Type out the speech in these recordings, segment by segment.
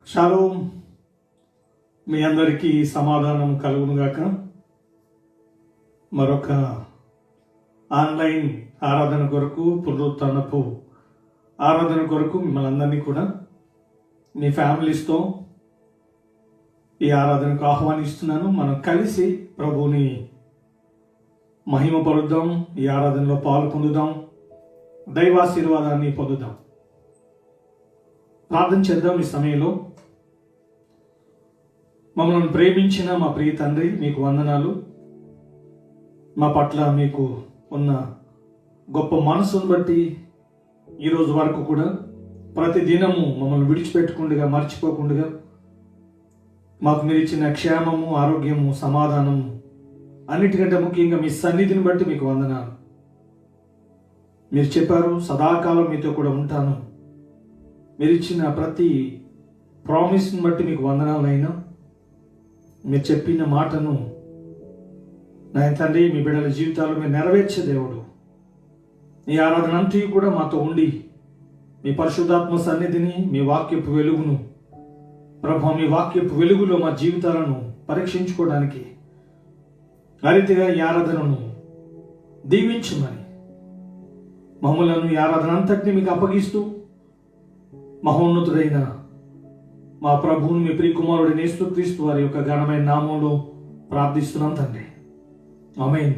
Shalom. మీ అందరికీ సమాధానం కలుగునుగాక. మరొక ఆన్లైన్ ఆరాధన కొరకు, పునరుత్థానపు ఆరాధన కొరకు మిమ్మల్ని అందరినీ కూడా మీ ఫ్యామిలీస్తో ఈ ఆరాధనకు ఆహ్వానిస్తున్నాను. మనం కలిసి ప్రభువుని మహిమపరుద్దాం, ఈ ఆరాధనలో పాలు పొందుదాం, దైవాశీర్వాదాన్ని పొందుదాం. ప్రార్థన చేద్దాం. ఈ సమయంలో మమ్మల్ని ప్రేమించిన మా ప్రియ తండ్రి, మీకు వందనాలు. మా పట్ల మీకు ఉన్న గొప్ప మనసును బట్టి ఈరోజు వరకు కూడా ప్రతి దినము మమ్మల్ని విడిచిపెట్టకుండా, మర్చిపోకుండా మాకు మీరు ఇచ్చిన క్షేమము, ఆరోగ్యము, సమాధానము, అన్నిటికంటే ముఖ్యంగా మీ సన్నిధిని బట్టి మీకు వందనాలు. మీరు చెప్పారు, సదాకాలం మీతో కూడా ఉంటాను. మీరు ఇచ్చిన ప్రతి ప్రామిస్ని బట్టి మీకు వందనాలైనా. మీరు చెప్పిన మాటను నాయన తండ్రి, మీ బిడ్డల జీవితాలు మీరు నెరవేర్చే దేవుడు. ఈ ఆరాధన అంతా కూడా మాతో ఉండి మీ పరిశుద్ధాత్మ సన్నిధిని, మీ వాక్యపు వెలుగును ప్రభు, మీ వాక్యపు వెలుగులో మా జీవితాలను పరీక్షించుకోవడానికి ఆ రీతిగా ఈ ఆరాధనను దీవించమని మమ్మలను ఈ ఆరాధన అంతటిని మీకు అప్పగిస్తూ మహోన్నతుడైన మా ప్రభువుని, మీ ప్రియకుమారుడు యేసుక్రీస్తు వారి యొక్క ఘనమైన నామంలో ప్రార్థిస్తున్నాం తండ్రి. ఆమేన్.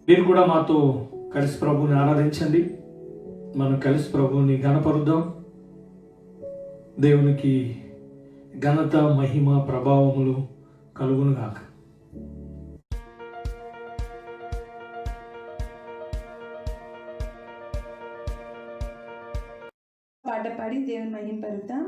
మీరు కూడా మాతో కలిసి ప్రభువుని ఆరాధించండి. మనం కలిసి ప్రభువుని ఘనపరుద్దాం. దేవునికి ఘనత, మహిమ, ప్రభావములు కలుగునుగాక. పాట పాడి దేవుని మహింపరుద్దాం.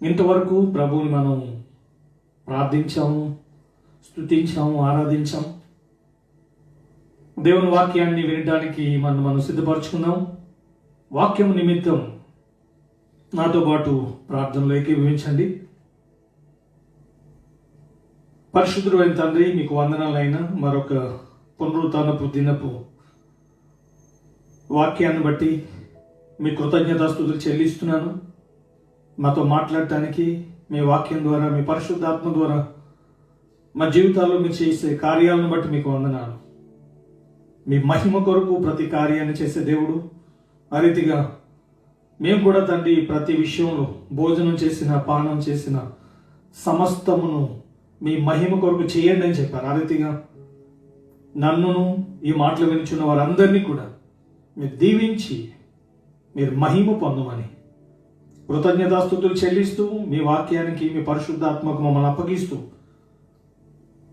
ఇంతవరకు ప్రభువుని మనం ప్రార్థించాము, స్తుతించాము, ఆరాధించాము. దేవుని వాక్యాన్ని వినడానికి మనం సిద్ధపరచుకున్నాం. వాక్యం నిమిత్తం నాతో పాటు ప్రార్థనలో ఏకీభవించండి. పరిశుద్ధుడు అయిన తండ్రి, మీకు వందనాలైనా మరొక పునరుత్థానపు దినపు వాక్యాన్ని బట్టి మీ కృతజ్ఞతాస్తుతులు చెల్లిస్తున్నాను. మాతో మాట్లాడటానికి మీ వాక్యం ద్వారా, మీ పరిశుద్ధాత్మ ద్వారా మా జీవితాల్లో మీరు చేసే కార్యాలను బట్టి మీకు వందనాలు. మీ మహిమ కొరకు ప్రతి కార్యాన్ని చేసే దేవుడు. ఆ రీతిగా మేము కూడా తండ్రి ప్రతి విషయంలో భోజనం చేసిన, పానం చేసిన సమస్తమును మీ మహిమ కొరకు చేయండి అని చెప్పారు. ఆ రీతిగా నన్నును ఈ మాటలు వినిచున్న వారందరినీ కూడా మీరు దీవించి మీరు మహిమ పొందమని కృతజ్ఞతాస్తుతులు చెల్లిస్తూ మీ వాక్యానికి, మీ పరిశుద్ధాత్మకు మమ్మల్ని అప్పగిస్తూ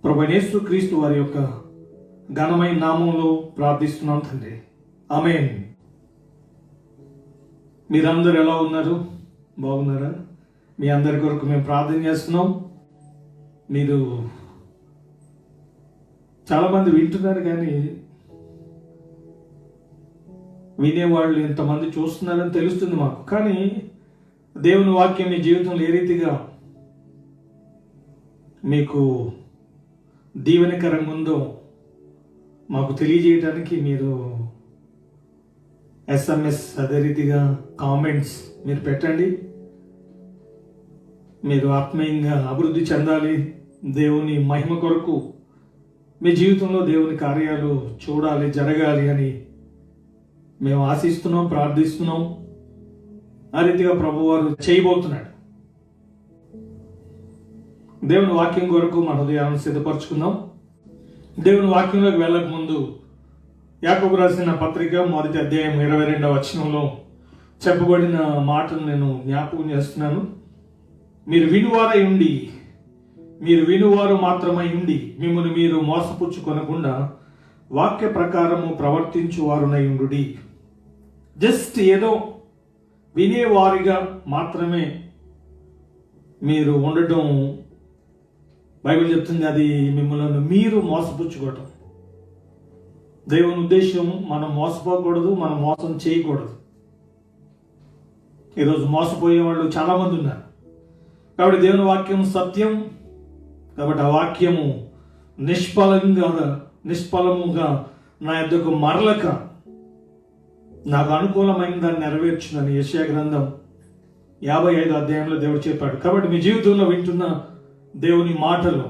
ప్రభువైన యేసు క్రీస్తు వారి యొక్క ఘనమైన నామంలో ప్రార్థిస్తున్నాం తండ్రి. ఆమేన్. మీరందరూ ఎలా ఉన్నారు? బాగున్నారా? మీ అందరి కొరకు మేము ప్రార్థన చేస్తున్నాం. మీరు చాలామంది వింటున్నారు, కానీ వినేవాళ్ళు ఎంతమంది చూస్తున్నారని తెలుస్తుంది మాకు. కానీ దేవుని వాక్యం మీ జీవితంలో ఏ రీతిగా మీకు దీవెనకరంగా ఉందో మాకు తెలియజేయడానికి మీరు SMS, అదే రీతిగా కామెంట్స్ మీరు పెట్టండి. మీరు ఆత్మీయంగా అభివృద్ధి చెందాలి, దేవుని మహిమ కొరకు మీ జీవితంలో దేవుని కార్యాలు చూడాలి, జరగాలి అని మేము ఆశిస్తున్నాం, ప్రార్థిస్తున్నాం. ఆ రీతిగా ప్రభువారు చేయబోతున్నాడు. దేవుని వాక్యం కొరకు మన హృదయాలను సిద్ధపరచుకుందాం. దేవుని వాక్యంలోకి వెళ్ళక ముందు యాకోబు రాసిన పత్రిక 1వ అధ్యాయం 22వ వచనంలో చెప్పబడిన మాటను నేను జ్ఞాపకం చేస్తున్నాను. మీరు వినువారు మాత్రమై ఉండి మిమ్మల్ని మీరు మోసపుచ్చుకొనకుండా వాక్య ప్రకారము ప్రవర్తించువారునై ఉండుడి. జస్ట్ ఏదో వినేవారిగా మాత్రమే మీరు ఉండటం బైబిల్ చెప్తుంది. అది మిమ్మల్ని మీరు మోసపుచ్చుకోవటం. దేవుని ఉద్దేశం మనం మోసపోకూడదు, మనం మోసం చేయకూడదు. ఈరోజు మోసపోయే వాళ్ళు చాలామంది ఉన్నారు. కాబట్టి దేవుని వాక్యం సత్యం. కాబట్టి ఆ వాక్యము నిష్ఫలముగా నా యొద్దకు మరలక నాకు అనుకూలమైన దాన్ని నెరవేర్చునని యెషయా గ్రంథం 55వ అధ్యాయంలో దేవుడు చెప్పాడు. కాబట్టి మీ జీవితంలో వింటున్న దేవుని మాటలు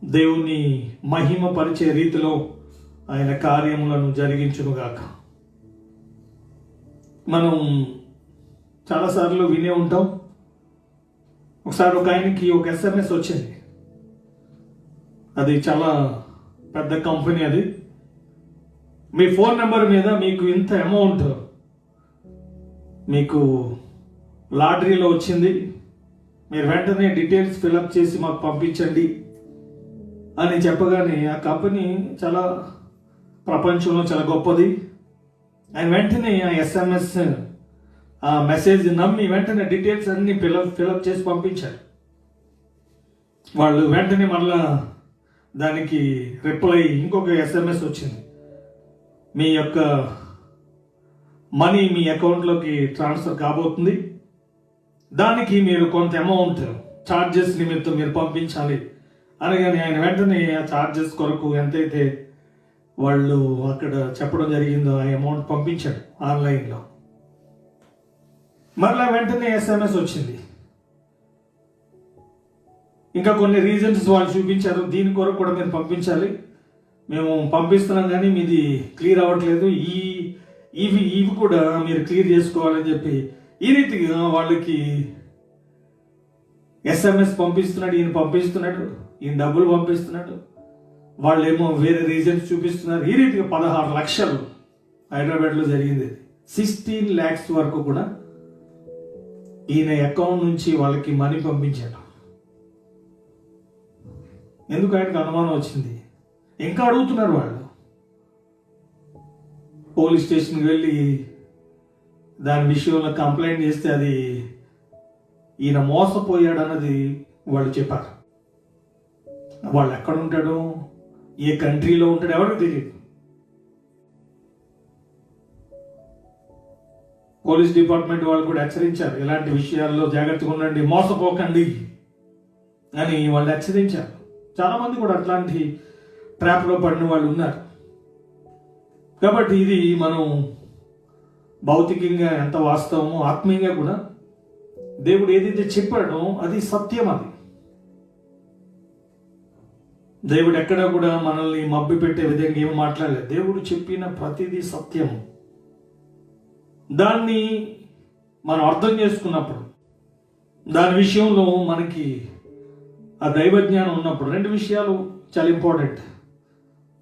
దేవుని మహిమ పరిచే రీతిలో ఆయన కార్యములను జరిగించునుగాక. మనం చాలాసార్లు వినే ఉంటాం. ఒకసారి ఒక ఆయనకి ఒక SMS వచ్చింది. అది చాలా పెద్ద కంపెనీ. అది మీ ఫోన్ నెంబర్ మీద మీకు ఇంత అమౌంట్ మీకు లాటరీలో వచ్చింది, మీరు వెంటనే డీటెయిల్స్ ఫిలప్ చేసి మాకు పంపించండి అని చెప్పగానే ఆ కంపెనీ చాలా ప్రపంచంలో చాలా గొప్పది. ఆయన వెంటనే ఆ SMS ఆ మెసేజ్ నమ్మి వెంటనే డీటెయిల్స్ అన్ని ఫిలప్ చేసి పంపించారు. వాళ్ళు వెంటనే మళ్ళా దానికి రిప్లై ఇంకొక SMS వచ్చింది. మీ యొక్క మనీ మీ అకౌంట్లోకి ట్రాన్స్ఫర్ కాబోతుంది, దానికి మీరు కొంత అమౌంట్ ఛార్జెస్ నిమిత్తం మీరు పంపించాలి అనగానే ఆయన వెంటనే ఆ ఛార్జెస్ కొరకు ఎంతైతే వాళ్ళు అక్కడ చెప్పడం జరిగిందో ఆ అమౌంట్ పంపించాడు ఆన్లైన్లో. మరలా వెంటనే SMS వచ్చింది. ఇంకా కొన్ని రీజన్స్ వాళ్ళు చూపించారు, దీని కొరకు కూడా మీరు పంపించాలి, మేము పంపిస్తున్నాం కానీ మీది క్లియర్ అవ్వట్లేదు, ఇవి కూడా మీరు క్లియర్ చేసుకోవాలని చెప్పి ఈ రీతిగా వాళ్ళకి SMS పంపిస్తున్నాడు, ఈయన డబ్బులు పంపిస్తున్నాడు, వాళ్ళేమో వేరే రీజన్స్ చూపిస్తున్నారు. ఈ రీతిగా 16 లక్షలు హైదరాబాద్లో జరిగింది. 16 lakhs వరకు కూడా ఈయన అకౌంట్ నుంచి వాళ్ళకి మనీ పంపించాడు. ఎందుకు ఆయనకు అనుమానం వచ్చింది. ఇంకా అడుగుతున్నారు వాళ్ళు. పోలీస్ స్టేషన్కి వెళ్ళి దాని విషయంలో కంప్లైంట్ చేస్తే అది ఈయన మోసపోయాడు అన్నది వాళ్ళు చెప్పారు. వాళ్ళు ఎక్కడ ఉంటాడో, ఏ కంట్రీలో ఉంటాడో ఎవరికి తెలియదు. పోలీస్ డిపార్ట్మెంట్ వాళ్ళు కూడా హెచ్చరించారు, ఇలాంటి విషయాల్లో జాగ్రత్తగా ఉండండి, మోసపోకండి అని వాళ్ళు హెచ్చరించారు. చాలా మంది కూడా అట్లాంటి ట్రాప్లో పడిన వాళ్ళు ఉన్నారు. కాబట్టి ఇది మనం భౌతికంగా ఎంత వాస్తవమో ఆత్మీయంగా కూడా దేవుడు ఏదైతే చెప్పాడో అది సత్యం. అది దేవుడు ఎక్కడా కూడా మనల్ని మభ్య పెట్టే విధంగా ఏమి మాట్లాడలేదు. దేవుడు చెప్పిన ప్రతిదీ సత్యం. దాన్ని మనం అర్థం చేసుకున్నప్పుడు, దాని విషయంలో మనకి ఆ దైవజ్ఞానం ఉన్నప్పుడు, రెండు విషయాలు చాలా ఇంపార్టెంట్.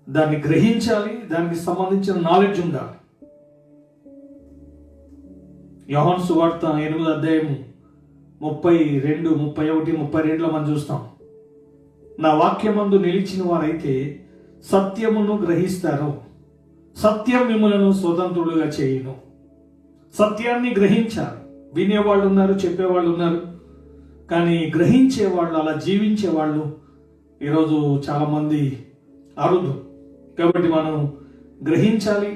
దాన్ని గ్రహించాలి, దానికి సంబంధించిన నాలెడ్జ్ ఉండాలి. యోహాను సువార్త 8వ అధ్యాయము 32, 31, 32లో మనం చూస్తాం, నా వాక్యమందు నిలిచిన వారైతే సత్యమును గ్రహిస్తారు, సత్యం మిమ్మలను స్వతంత్రులుగా చేయును. సత్యాన్ని గ్రహించాలి. వినేవాళ్ళు ఉన్నారు, చెప్పేవాళ్ళు ఉన్నారు, కానీ గ్రహించేవాళ్ళు, అలా జీవించేవాళ్ళు ఈరోజు చాలామంది అరుదు. కాబట్టి మనం గ్రహించాలి.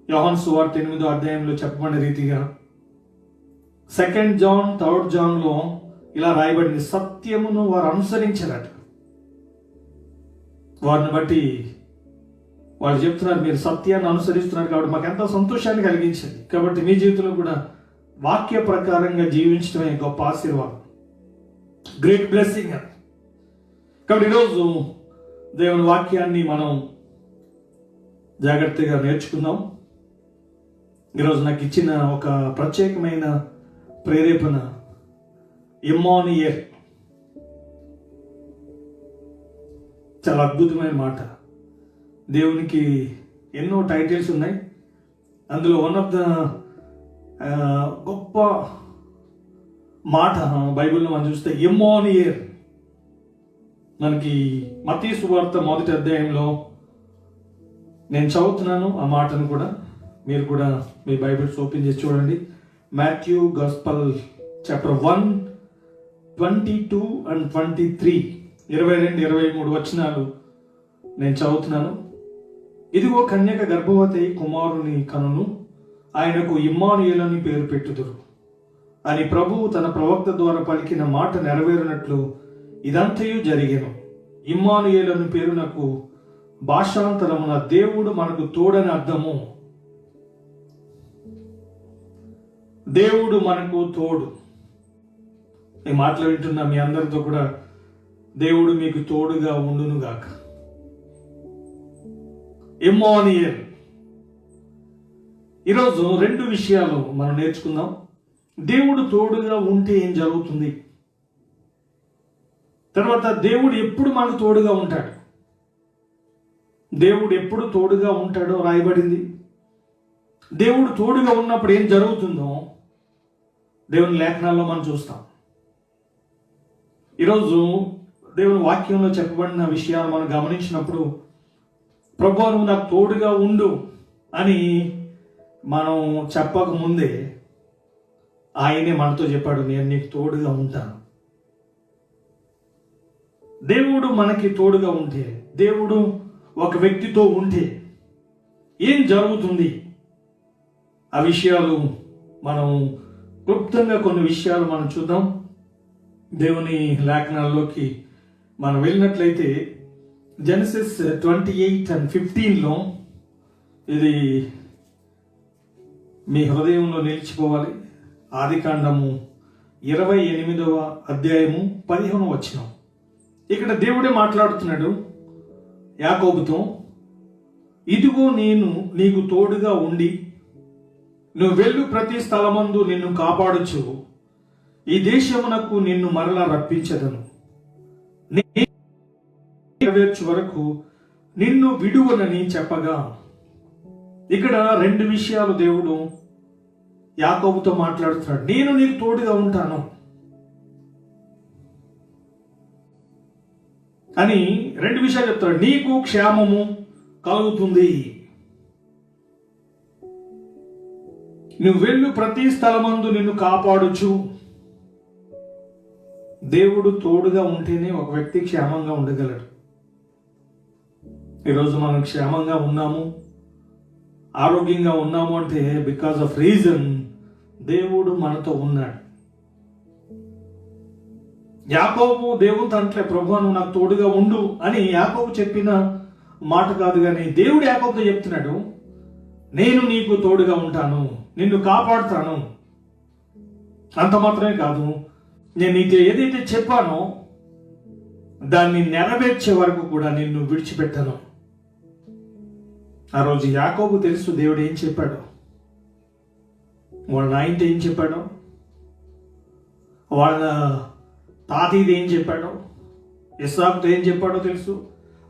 యోహాను సువార్త 8వ అధ్యాయంలో చెప్పబడిన రీతిగా 2 జాన్ 3 జాన్లో ఇలా రాయబడింది, సత్యమును వారు అనుసరించారట. వారిని బట్టి వాళ్ళు చెప్తున్నారు, మీరు సత్యాన్ని అనుసరిస్తున్నారు కాబట్టి మాకు ఎంతో సంతోషాన్ని కలిగించింది. కాబట్టి మీ జీవితంలో కూడా వాక్య ప్రకారంగా జీవించడమే గొప్ప ఆశీర్వాదం, గ్రేట్ బ్లెస్సింగ్ అది. కాబట్టి ఈరోజు దేవుని వాక్యాన్ని మనం జాగ్రత్తగా నేర్చుకుందాం. ఈరోజు నాకు ఇచ్చిన ఒక ప్రత్యేకమైన ప్రేరేపణ ఇమ్మానుయేల్. చాలా అద్భుతమైన మాట. దేవునికి ఎన్నో టైటిల్స్ ఉన్నాయి. అందులో వన్ ఆఫ్ ద గొప్ప మాట బైబిల్లో మనం చూస్తే ఇమ్మానుయేల్. మనకి మత్తయి సువార్త 1వ అధ్యాయంలో నేను చదువుతున్నాను ఆ మాటను కూడా, మీరు కూడా మీ బైబిల్స్ ఓపెన్ చేసి చూడండి. మాథ్యూ గాస్పల్ చాప్టర్ 1, 22 and 23, 22, 23 వచనాలు నేను చదువుతున్నాను. ఇదిగో కన్యక గర్భవతి కుమారుని కనును, ఆయనకు ఇమ్మానుయేలు అని పేరు పెట్టుదురు అని ప్రభువు తన ప్రవక్త ద్వారా పలికిన మాట నెరవేరినట్లు ఇదంతయు జరిగెను. ఇమ్మానుయేలు అని పేరునకు భాషాంతరమున దేవుడు మనకు తోడని అర్థము. దేవుడు మనకు తోడు. ఈ మాటలు వింటున్న మీ అందరితో కూడా దేవుడు మీకు తోడుగా ఉండునుగాక. ఇమ్మానుయేల్. ఈరోజు రెండు విషయాలు మనం నేర్చుకుందాం. దేవుడు తోడుగా ఉంటే ఏం జరుగుతుంది, తర్వాత దేవుడు ఎప్పుడు మనకు తోడుగా ఉంటాడు. దేవుడు ఎప్పుడు తోడుగా ఉంటాడో రాయబడింది. దేవుడు తోడుగా ఉన్నప్పుడు ఏం జరుగుతుందో దేవుని లేఖనాల్లో మనం చూస్తాం. ఈరోజు దేవుని వాక్యంలో చెప్పబడిన విషయాలు మనం గమనించినప్పుడు, ప్రభువా నువ్వు నాకు తోడుగా ఉండు అని మనం చెప్పక ముందే ఆయనే మనతో చెప్పాడు, నేను నీకు తోడుగా ఉంటాను. దేవుడు మనకి తోడుగా ఉంటే, దేవుడు ఒక వ్యక్తితో ఉంటే ఏం జరుగుతుంది, ఆ విషయాలు మనం క్లుప్తంగా కొన్ని విషయాలు మనం చూద్దాం. దేవుని లేఖనాల్లోకి మనం వెళ్ళినట్లయితే జెనసిస్ 28 and 15లో ఇది మీ హృదయంలో నిలిచిపోవాలి. ఆదికాండము 28వ అధ్యాయము 15వ వచనం. ఇక్కడ దేవుడే మాట్లాడుతున్నాడు యాకోబుతో, ఇదిగో నేను నీకు తోడుగా ఉండి నువ్వు వెళ్ళు ప్రతి స్థలమందు నిన్ను కాపాడుచు ఈ దేశమునకు నిన్ను మరలా రప్పించదను, నెరవేర్చు వరకు నిన్ను విడువనని చెప్పగా. ఇక్కడ రెండు విషయాలు దేవుడు యాకోబుతో మాట్లాడుతున్నాడు. నేను నీకు తోడుగా ఉంటాను అని రెండు విషయాలు చెప్తాడు. నీకు క్షేమము కలుగుతుంది, నువ్వు వెళ్ళు ప్రతి స్థలమందు నిన్ను కాపాడుచు. దేవుడు తోడుగా ఉంటేనే ఒక వ్యక్తి క్షేమంగా ఉండగలడు. ఈరోజు మనం క్షేమంగా ఉన్నాము, ఆరోగ్యంగా ఉన్నాము అంటే బికాస్ ఆఫ్ రీజన్ దేవుడు మనతో ఉన్నాడు. యాకోబు దేవునితో అంటలే, ప్రభువా నువ్వు నాకు తోడుగా ఉండు అని యాకోబు చెప్పిన మాట కాదు, కానీ దేవుడు యాకోబుతో చెప్తున్నాడు, నేను నీకు తోడుగా ఉంటాను, నిన్ను కాపాడుతాను. అంత మాత్రమే కాదు, నేను నీకు ఏదైతే చెప్పానో దాన్ని నెరవేర్చే వరకు కూడా నిన్ను విడిచిపెట్టాను. ఆ రోజు యాకోబు తెలుసు దేవుడు ఏం చెప్పాడు, వాళ్ళ నాయనతో ఏం చెప్పాడో, వాళ్ళ తాతయ్యది ఏం చెప్పాడో, ఇస్సాకుతో ఏం చెప్పాడో తెలుసు,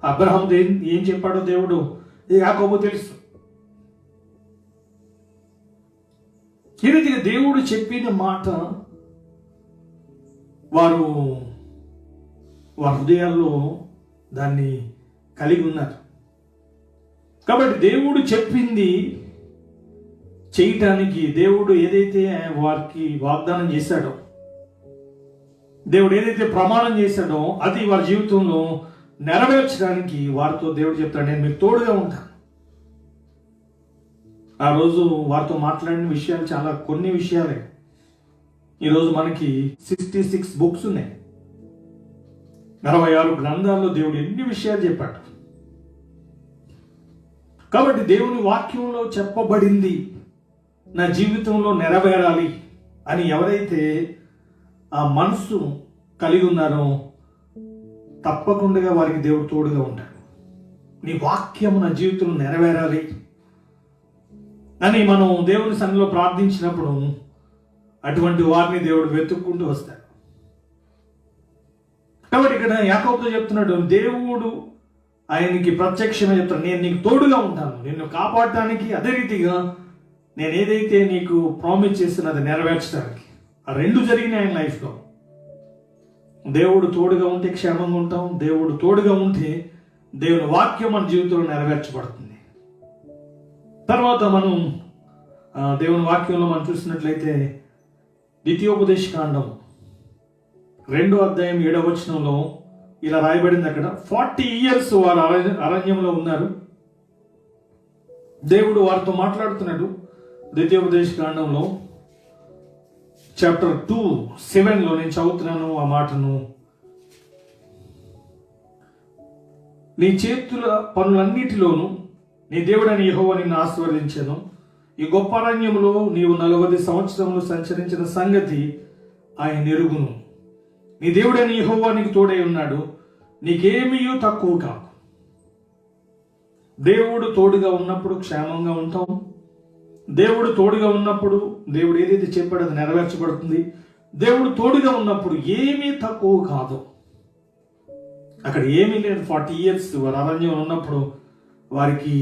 అబ్రహాంతో ఏం చెప్పాడో దేవుడు యాకోబు తెలుసు. ఈ రీతిగా దేవుడు చెప్పిన మాట వారి హృదయాల్లో దాన్ని కలిగి ఉన్నారు. కాబట్టి దేవుడు చెప్పింది చేయటానికి, దేవుడు ఏదైతే వారికి వాగ్దానం చేశాడో, దేవుడు ఏదైతే ప్రమాణం చేశాడో అది వారి జీవితంలో నెరవేర్చడానికి వారితో దేవుడు చెప్తాడు, నేను మీకు తోడుగా ఉంటాను. ఆ రోజు వారితో మాట్లాడిన విషయాలు చాలా కొన్ని విషయాలే. ఈరోజు మనకి 66 బుక్స్ ఉన్నాయి, 66 గ్రంథాల్లో దేవుడు ఎన్ని విషయాలు చెప్పాడు. కాబట్టి దేవుని వాక్యంలో చెప్పబడింది నా జీవితంలో నెరవేరాలి అని ఎవరైతే ఆ మనసు కలిగి ఉన్నారో తప్పకుండా వారికి దేవుడు తోడుగా ఉంటాడు. నీ వాక్యం నా జీవితంలో నెరవేరాలి అని మనం దేవుని సన్నిధిలో ప్రార్థించినప్పుడు అటువంటి వారిని దేవుడు వెతుక్కుంటూ వస్తాడు. కాబట్టి ఇక్కడ యాకోబుతో చెప్తున్నాడు, దేవుడు ఆయనకి ప్రత్యక్షంగా చెప్తాడు, నేను నీకు తోడుగా ఉంటాను, నిన్ను కాపాడటానికి, అదే రీతిగా నేను ఏదైతే నీకు ప్రామిస్ చేస్తున్నా అది నెరవేర్చడానికి. ఆ రెండు జరిగినాయి ఆయన లైఫ్లో. దేవుడు తోడుగా ఉంటే క్షేమంగా ఉంటాం, దేవుడు తోడుగా ఉంటే దేవుని వాక్యం మన జీవితంలో నెరవేర్చబడుతుంది. తర్వాత మనం దేవుని వాక్యంలో మనం చూసినట్లయితే ద్వితీయోపదేశకాండం 2వ అధ్యాయం 7వ వచనంలో ఇలా రాయబడింది. అక్కడ 40 years వారు అరణ్యంలో ఉన్నారు. దేవుడు వారితో మాట్లాడుతున్నాడు. ద్వితీయోపదేశకాండంలో చాప్టర్ 2:7 నేను చదువుతున్నాను ఆ మాటను. నీ చేతుల పనులన్నిటిలోనూ నీ దేవుడని యెహోవా నిన్ను ఆశీర్వదించెను. ఈ గొప్ప అరణ్యములో నీవు 40 సంవత్సరములు సంచరించిన సంగతి ఆయన ఎరుగును. నీ దేవుడని యెహోవా నీకు తోడై ఉన్నాడు, నీకేమీ తక్కువ కాదు. దేవుడు తోడుగా ఉన్నప్పుడు క్షేమంగా ఉంటాం. దేవుడు తోడుగా ఉన్నప్పుడు దేవుడు ఏదైతే చెప్పాడో అది నెరవేర్చబడుతుంది. దేవుడు తోడుగా ఉన్నప్పుడు ఏమీ తక్కువ కాదు. అక్కడ ఏమీ లేదు. 40 years వారు అరణ్యంలో ఉన్నప్పుడు వారికి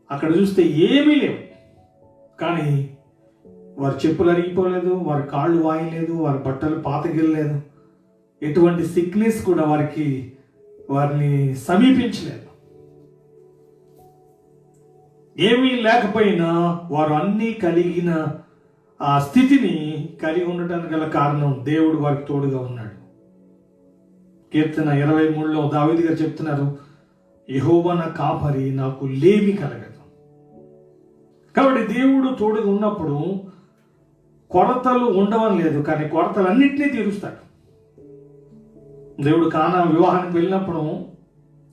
అక్కడ చూస్తే ఏమీ లేవు. కానీ వారి చెప్పులు అరిగిపోలేదు, వారి కాళ్ళు వాయలేదు, వారి బట్టలు పాతగిల్లలేదు, ఎటువంటి సిక్నెస్ కూడా వారిని సమీపించలేదు. ఏమీ లేకపోయినా వారు అన్నీ కలిగిన ఆ స్థితిని కలిగి ఉండటానికి గల కారణం దేవుడు వారికి తోడుగా ఉన్నాడు. కీర్తన 23లో దావీదు గారు చెప్తున్నారు, యెహోవా నా కాపరి, నాకు లేమి కలగదు. కాబట్టి దేవుడు తోడుగా ఉన్నప్పుడు కొరతలు ఉండవని లేదు, కానీ కొరతలన్నింటినీ తీరుస్తాడు. దేవుడు కానా వివాహానికి వెళ్ళినప్పుడు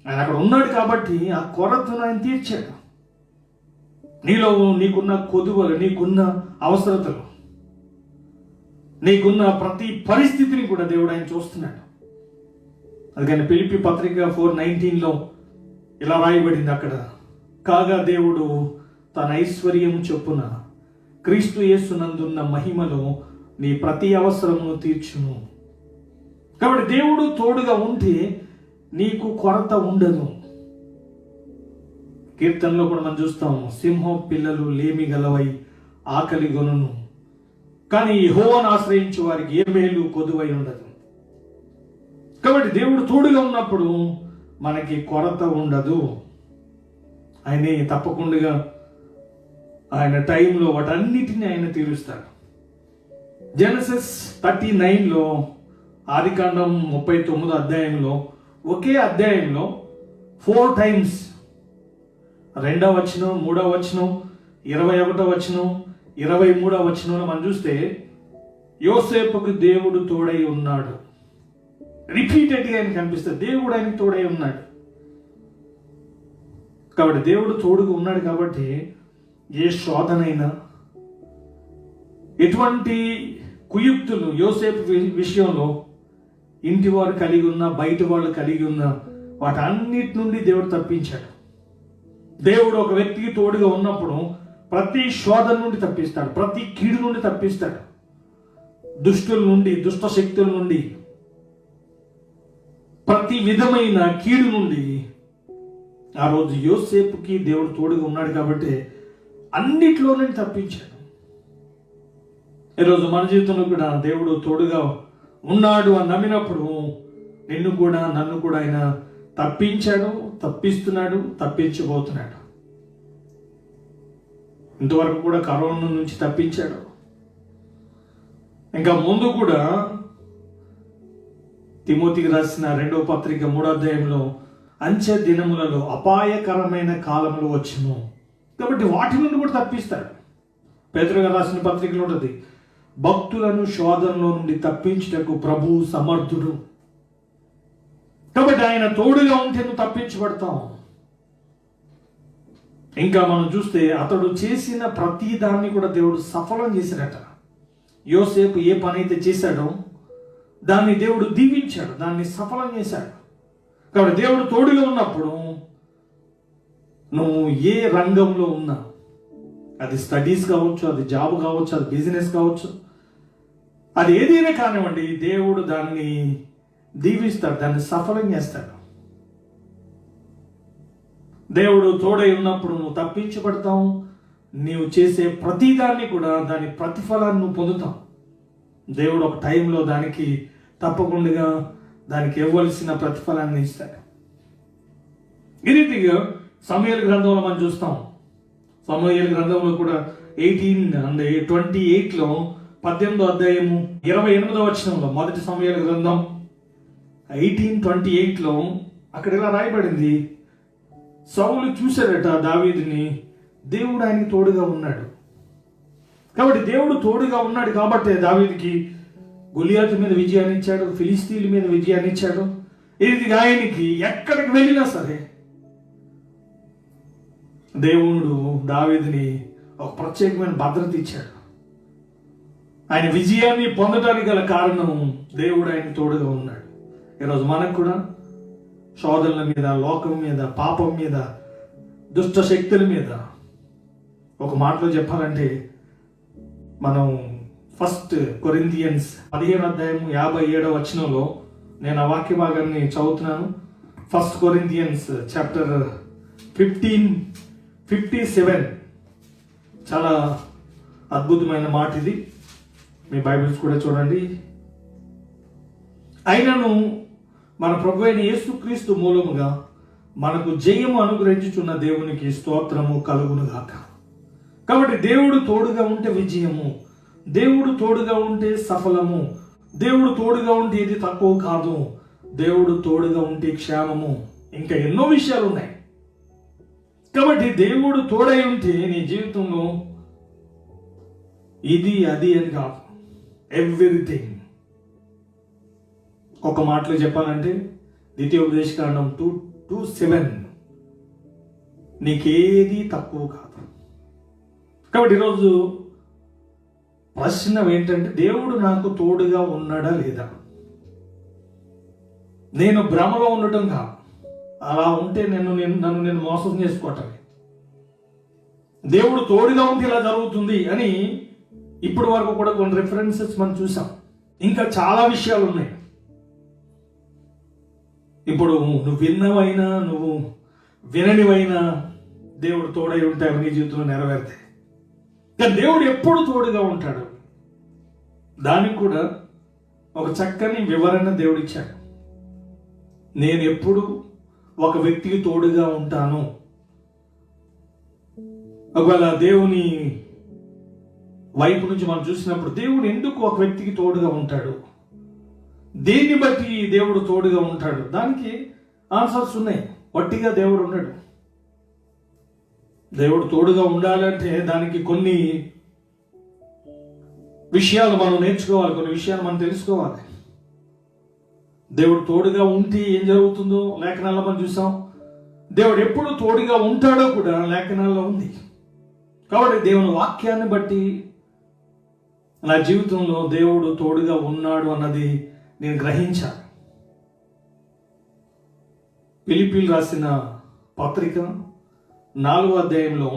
ఆయన అక్కడ ఉన్నాడు కాబట్టి ఆ కొరతను ఆయన తీర్చాడు. నీలో నీకున్న కొదువలు, నీకున్న అవసరతలు, నీకున్న ప్రతి పరిస్థితిని కూడా దేవుడు ఆయన చూస్తున్నాడు. అందుకని ఫిలిప్పీ పత్రిక 4:19లో ఇలా రాయబడింది. అక్కడ కాగా దేవుడు తన ఐశ్వర్యం చొప్పున క్రీస్తు యేసునందున్న మహిమలో నీ ప్రతి అవసరమును తీర్చును. కాబట్టి దేవుడు తోడుగా ఉంటే నీకు కొరత ఉండదు. కీర్తనలో కూడా మనం చూస్తాం, సింహం పిల్లలు లేమి గలవై ఆకలి గొనును, కానీ యెహోవాను ఆశ్రయించే వారికి ఏ మేలు కొదువై ఉండదు. కాబట్టి దేవుడు తోడుగా ఉన్నప్పుడు మనకి కొరత ఉండదు. ఆయనే తప్పకుండా ఆయన టైంలో వాటన్నిటిని ఆయన తీరుస్తాడు. జెనసిస్ 39లో ఆదికాండం 39 అధ్యాయంలో ఒకే అధ్యాయంలో 4 టైమ్స్ 2వ వచనం, 3వ వచనం, 21వ వచనం, 23వ వచనంలో మనం చూస్తే యోసేపుకు దేవుడు తోడై ఉన్నాడు. రిపీటెడ్గా ఆయన కనిపిస్తుంది, దేవుడు ఆయనకు తోడై ఉన్నాడు. కాబట్టి దేవుడు తోడుగా ఉన్నాడు కాబట్టి ఏ శోధనైనా, ఎటువంటి కుయుక్తులు యోసేపు విషయంలో ఇంటి వారు కలిగి ఉన్న, బయట వాళ్ళు కలిగి ఉన్న వాటన్నిటి నుండి దేవుడు తప్పించాడు. దేవుడు ఒక వ్యక్తికి తోడుగా ఉన్నప్పుడు ప్రతి శోధన నుండి తప్పిస్తాడు, ప్రతి కీడు నుండి తప్పిస్తాడు, దుష్టుల నుండి, దుష్ట శక్తుల నుండి, ప్రతి విధమైన కీడు నుండి. ఆ రోజు యోసేపుకి దేవుడు తోడుగా ఉన్నాడు కాబట్టి అన్నిట్లో నుండి తప్పించాడు. ఈరోజు మన జీవితంలో కూడా దేవుడు తోడుగా ఉన్నాడు అని నమ్మినప్పుడు నిన్ను కూడా, నన్ను కూడా ఆయన తప్పించాడు, తప్పిస్తున్నాడు, తప్పించబోతున్నాడు. ఇంతవరకు కూడా కరోనా నుంచి తప్పించాడు. ఇంకా ముందు కూడా తిమోతికి రాసిన 2వ పత్రిక 3వ అధ్యాయంలో అంచె దినములలో అపాయకరమైన కాలములు వచ్చును కాబట్టి వాటి నుండి కూడా తప్పిస్తాడు. పేతురు గారు రాసిన పత్రికలో ఉంటుంది, భక్తులను శోధనలో నుండి తప్పించుటకు ప్రభువు సమర్థుడు. కాబట్టి ఆయన తోడుగా ఉంటే నువ్వు తప్పించబడతాం. ఇంకా మనం చూస్తే అతడు చేసిన ప్రతి దాన్ని కూడా దేవుడు సఫలం చేశాడట. యోసేపు ఏ పని అయితే చేశాడో దాన్ని దేవుడు దీవించాడు, దాన్ని సఫలం చేశాడు. కాబట్టి దేవుడు తోడుగా ఉన్నప్పుడు నువ్వు ఏ రంగంలో ఉన్నా, అది స్టడీస్ కావచ్చు, అది జాబ్ కావచ్చు, అది బిజినెస్ కావచ్చు, అది ఏదైనా కానివ్వండి, దేవుడు దాన్ని దీవిస్తాడు, దాన్ని సఫలం చేస్తాడు. దేవుడు తోడై ఉన్నప్పుడు నువ్వు తప్పించబడతావు. నీవు చేసే ప్రతిదాన్ని కూడా దాని ప్రతిఫలాన్ని నువ్వు పొందుతావు. దేవుడు ఒక టైంలో దానికి తప్పకుండా దానికి ఇవ్వవలసిన ప్రతిఫలాన్ని ఇస్తాడు. ఈ రీతిగా సమూయేలు గ్రంథంలో మనం చూస్తాం. సమూయేలు గ్రంథంలో కూడా 28లో 18వ అధ్యాయము 28వ వచనంలో, మొదటి సమూయేలు గ్రంథం 18:28లో అక్కడ ఇలా రాయబడింది, సౌలు చూశాడట దావీదుని, దేవుడు ఆయనకి తోడుగా ఉన్నాడు. కాబట్టి దేవుడు తోడుగా ఉన్నాడు కాబట్టి దావీదుకి గొలియాతు మీద విజయాన్ని ఇచ్చాడు, ఫిలిస్తీన్ల మీద విజయాన్ని ఇచ్చాడు. ఇది ఆయనకి ఎక్కడికి వెళ్ళినా సరే దేవుడు దావీదుని ఒక ప్రత్యేకమైన భద్రత ఇచ్చాడు. ఆయన విజయాన్ని పొందడానికి గల కారణం దేవుడు ఆయన తోడుగా ఉన్నాడు. ఈరోజు మనకు కూడా శోధనల మీద, లోకం మీద, పాపం మీద, దుష్ట శక్తుల మీద ఒక మాటలో చెప్పాలంటే మనం 1 కొరింథియన్స్ 15వ అధ్యాయం 57వ వచనంలో నేను ఆ వాక్య భాగాన్ని చదువుతున్నాను. 1 కొరింథియన్స్ చాప్టర్ 15:57 చాలా అద్భుతమైన మాట ఇది. మీ బైబిల్స్ కూడా చూడండి. అయినను మన ప్రభు అయిన యేసుక్రీస్తు మూలముగా మనకు జయము అనుగ్రహించుచున్న దేవునికి స్తోత్రము కలుగును గాక. కాబట్టి దేవుడు తోడుగా ఉంటే విజయము, దేవుడు తోడుగా ఉంటే సఫలము, దేవుడు తోడుగా ఉంటే ఇది తక్కువ కాదు, దేవుడు తోడుగా ఉంటే క్షేమము, ఇంకా ఎన్నో విషయాలు ఉన్నాయి. కాబట్టి దేవుడు తోడై ఉంటే నీ జీవితంలో ఇది అది అని కాదు, ఎవ్రీథింగ్. ఒక మాటలో చెప్పాలంటే ద్వితీయోపదేశకాండం 2:7 నీకేది తక్కువ కాదు. కాబట్టి ఈరోజు ప్రశ్న ఏంటంటే, దేవుడు నాకు తోడుగా ఉన్నాడా లేదా? నేను భ్రమలో ఉండటం కాదు, అలా ఉంటే నన్ను నేను మోసం చేసుకోవటమే. దేవుడు తోడుగా ఉంటే ఇలా జరుగుతుంది అని ఇప్పటి వరకు కూడా కొన్ని రెఫరెన్సెస్ మనం చూసాం. ఇంకా చాలా విషయాలు ఉన్నాయి. ఇప్పుడు నువ్వు విన్నవైనా నువ్వు విననివైనా దేవుడు తోడై ఉంటాయి, నీ జీవితంలో నెరవేరుతాయి. కానీ దేవుడు ఎప్పుడు తోడుగా ఉంటాడు, దానికి కూడా ఒక చక్కని వివరణ దేవుడు ఇచ్చాడు. నేను ఎప్పుడు ఒక వ్యక్తికి తోడుగా ఉంటాను. ఒకవేళ దేవుని వైపు నుంచి మనం చూసినప్పుడు దేవుడు ఎందుకు ఒక వ్యక్తికి తోడుగా ఉంటాడు, దేన్ని బట్టి దేవుడు తోడుగా ఉంటాడు? దానికి ఆన్సర్స్ ఉన్నాయి. వట్టిగా దేవుడు ఉన్నాడు. దేవుడు తోడుగా ఉండాలంటే దానికి కొన్ని విషయాలు మనం నేర్చుకోవాలి, కొన్ని విషయాలు మనం తెలుసుకోవాలి. దేవుడు తోడుగా ఉంటే ఏం జరుగుతుందో లేఖనాల్లో మనం చూసాం. దేవుడు ఎప్పుడు తోడుగా ఉంటాడో కూడా లేఖనాల్లో ఉంది. కాబట్టి దేవుని వాక్యాన్ని బట్టి నా జీవితంలో దేవుడు తోడుగా ఉన్నాడు అన్నది నేను గ్రహించాను. ఫిలిప్పీయులకు రాసిన పత్రిక 4వ అధ్యాయంలో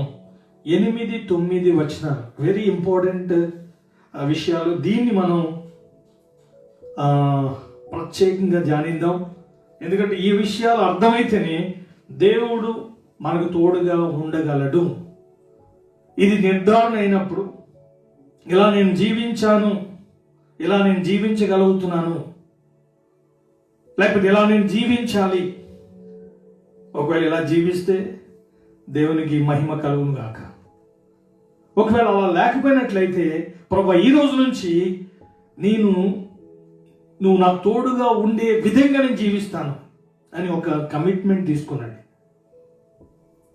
8, 9 వచనాలు వెరీ ఇంపార్టెంట్ విషయాలు. దీన్ని మనం ప్రత్యేకంగా ధ్యానిద్దాం. ఎందుకంటే ఈ విషయాలు అర్థమైతేనే దేవుడు మనకు తోడుగా ఉండగలడు. ఇది నిర్ధారణ అయినప్పుడు ఇలా నేను జీవించాను, ఇలా నేను జీవించగలుగుతున్నాను, లేకపోతే ఇలా నేను జీవించాలి. ఒకవేళ ఇలా జీవిస్తే దేవునికి మహిమ కలుగును గాక. ఒకవేళ అలా లేకపోయినట్లయితే ప్రభు ఈ రోజు నుంచి నువ్వు నాకు తోడుగా ఉండే విధంగా నేను జీవిస్తాను అని ఒక కమిట్మెంట్ తీసుకున్నాడు.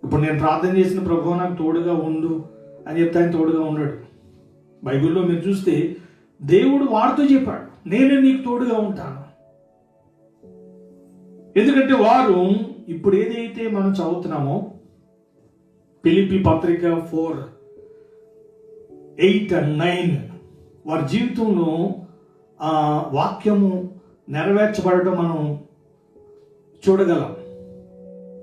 ఇప్పుడు నేను ప్రార్థన చేసిన ప్రభు నాకు తోడుగా ఉండు అని చెప్తే ఆయన తోడుగా ఉన్నాడు. బైబిల్లో మీరు చూస్తే దేవుడు వారితో చెప్పాడు, నేనే నీకు తోడుగా ఉంటాను. ఎందుకంటే వారు ఇప్పుడు ఏదైతే మనం చదువుతున్నామో ఫిలిప్పీ పత్రిక 4:8-9 వారి జీవితంలో ఆ వాక్యము నెరవేర్చబడటం మనం చూడగలం.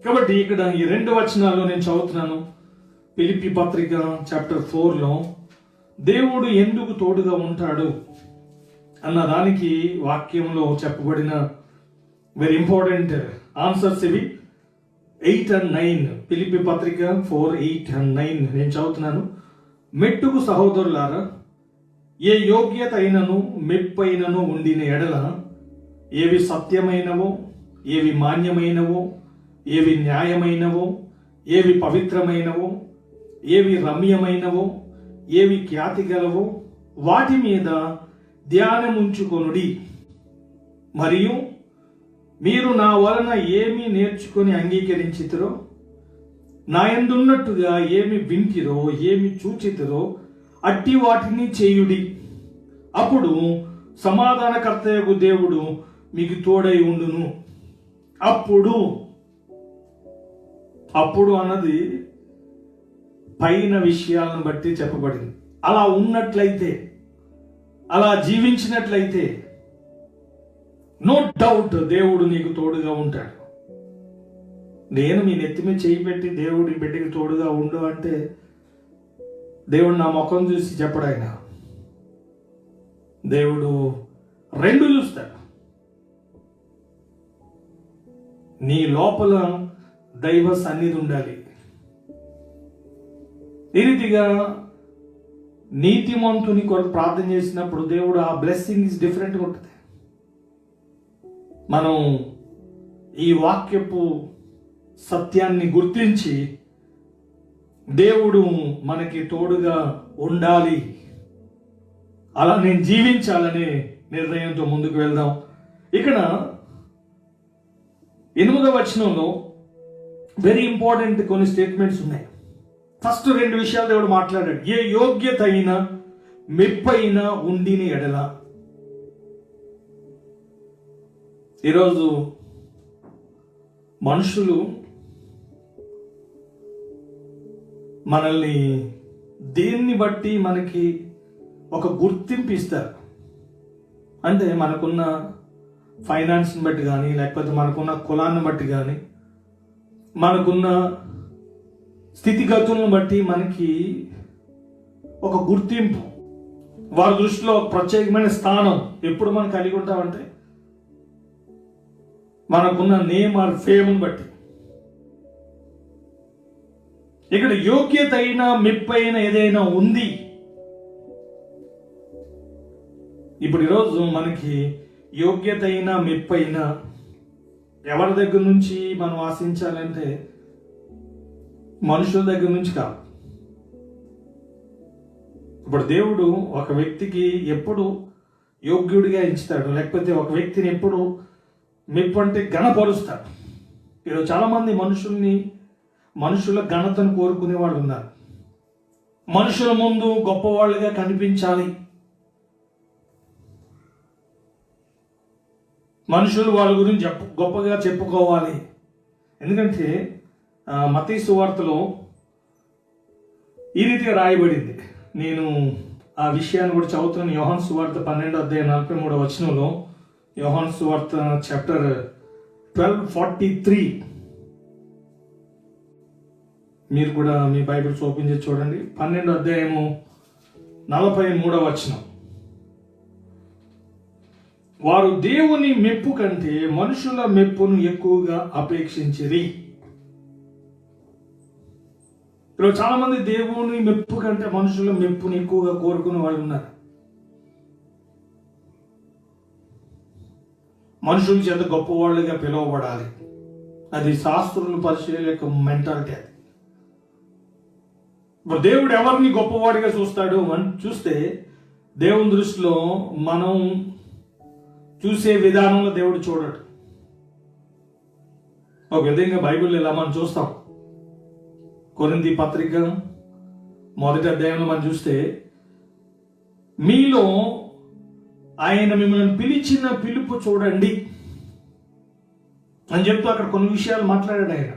కాబట్టి ఇక్కడ ఈ 2 వచనాల్లో నేను చదువుతున్నాను. ఫిలిప్పీ పత్రిక చాప్టర్ 4లో దేవుడు ఎందుకు తోడుగా ఉంటాడు అన్న దానికి వాక్యంలో చెప్పబడిన వెరీ ఇంపార్టెంట్ ఆన్సర్స్ ఇవి. 8 and 9 ఫిలిప్పీ పత్రిక 4:8 and 9 నేను చదువుతున్నాను. మెట్టుకు సహోదరులారా, ఏ యోగ్యత అయినను మెప్పైనను ఉండిన ఎడల ఏవి సత్యమైనవో, ఏవి మాన్యమైనవో, ఏవి న్యాయమైనవో, ఏవి పవిత్రమైనవో, ఏవి రమ్యమైనవో, ఏవి ఖ్యాతి గలవో వాటి మీద ధ్యానముంచుకొనుడి. మరియు మీరు నా వలన ఏమి నేర్చుకొని అంగీకరించితిరో, నా యందున్నట్టుగా ఏమి వింటిరో, ఏమి చూచితిరో అట్టి వాటిని చేయుడి. అప్పుడు సమాధానకర్తయగు దేవుడు మీకు తోడై ఉండును. అప్పుడు అన్నది పైన విషయాలను బట్టి చెప్పబడింది. అలా ఉన్నట్లయితే, అలా జీవించినట్లయితే నో డౌట్ దేవుడు నీకు తోడుగా ఉంటాడు. నేను మీ నెత్తి మీద చేయి పెట్టి దేవుడి బిడ్డకి తోడుగా ఉండు అంటే దేవుడు నా ముఖం చూసి చెప్పడు. ఆయన దేవుడు 2 చూస్తాడు. నీ లోపల దైవ సన్నిధి ఉండాలి. ఈ రీతిగా నీతిమంతుని కొరకు ప్రార్థన చేసినప్పుడు దేవుడు ఆ బ్లెస్సింగ్ ఇస్ డిఫరెంట్గా ఉంటుంది. మనం ఈ వాక్యపు సత్యాన్ని గుర్తించి దేవుడు మనకి తోడుగా ఉండాలి, అలా నేను జీవించాలనే నిర్ణయంతో ముందుకు వెళ్దాం. ఇక్కడ 8వ వచనంలో వెరీ ఇంపార్టెంట్ కొన్ని స్టేట్మెంట్స్ ఉన్నాయి. ఫస్ట్ 2 విషయాలు దేవుడు మాట్లాడాడు. ఏ యోగ్యత అయినా మెప్పైన ఉండిన ఎడల. ఈరోజు మనుషులు మనల్ని దేన్ని బట్టి మనకి ఒక గుర్తింపు ఇస్తారు అంటే మనకున్న ఫైనాన్స్ని బట్టి కానీ, లేకపోతే మనకున్న కులాన్ని బట్టి కానీ, మనకున్న స్థితిగతులను బట్టి మనకి ఒక గుర్తింపు, వారి దృష్టిలో ఒక ప్రత్యేకమైన స్థానం ఎప్పుడు మనం కలిగి ఉంటామంటే మనకున్న నేమ్ ఆర్ ఫేమ్ని బట్టి. ఇక్కడ యోగ్యత అయినా మెప్పైన ఏదైనా ఉంది. ఇప్పుడు ఈరోజు మనకి యోగ్యత అయినా మెప్పైన ఎవరి దగ్గర నుంచి మనం ఆశించాలంటే మనుషుల దగ్గర నుంచి కాదు. ఇప్పుడు దేవుడు ఒక వ్యక్తికి ఎప్పుడు యోగ్యుడిగా ఎంచుతాడు, లేకపోతే ఒక వ్యక్తిని ఎప్పుడు మెప్పు అంటే ఘనపరుస్తాడు. ఈరోజు చాలామంది మనుషుల ఘనతను కోరుకునే వాళ్ళు ఉన్నారు. మనుషుల ముందు గొప్పవాళ్ళుగా కనిపించాలి, మనుషులు వాళ్ళ గురించి గొప్పగా చెప్పుకోవాలి. ఎందుకంటే మత్తయి సువార్తలో ఈ రీతిగా రాయబడింది. నేను ఆ విషయాన్ని కూడా చదువుతున్నాను. యోహాను సువార్త 12:43 యోహాను సువార్త చాప్టర్ 12:43. మీరు కూడా మీ బైబిల్స్ ఓపెన్ చేసి చూడండి. 12:43. వారు దేవుని మెప్పు కంటే మనుషుల మెప్పును ఎక్కువగా అపేక్షించిరి. ఇప్పుడు చాలా మంది దేవుని మెప్పు కంటే మనుషుల మెప్పుని ఎక్కువగా కోరుకునే వాళ్ళు ఉన్నారు. మనుషుల చేత గొప్పవాళ్ళుగా పిలువబడాలి. అది శాస్త్రులు పరిశీలన యొక్క మెంటాలిటీ. అది ఇప్పుడు దేవుడు ఎవరిని గొప్పవాడిగా చూస్తాడు అని చూస్తే, దేవుని దృష్టిలో మనం చూసే విధానంలో దేవుడు చూడడు. ఒక విధంగా బైబిల్ ఇలా మనం చూస్తాం. కొరింథీ పత్రిక 1వ అధ్యాయంలో మనం చూస్తే, మీలో ఆయన మిమ్మల్ని పిలిచిన పిలుపు చూడండి అని చెప్తూ అక్కడ కొన్ని విషయాలు మాట్లాడాడు. ఆయన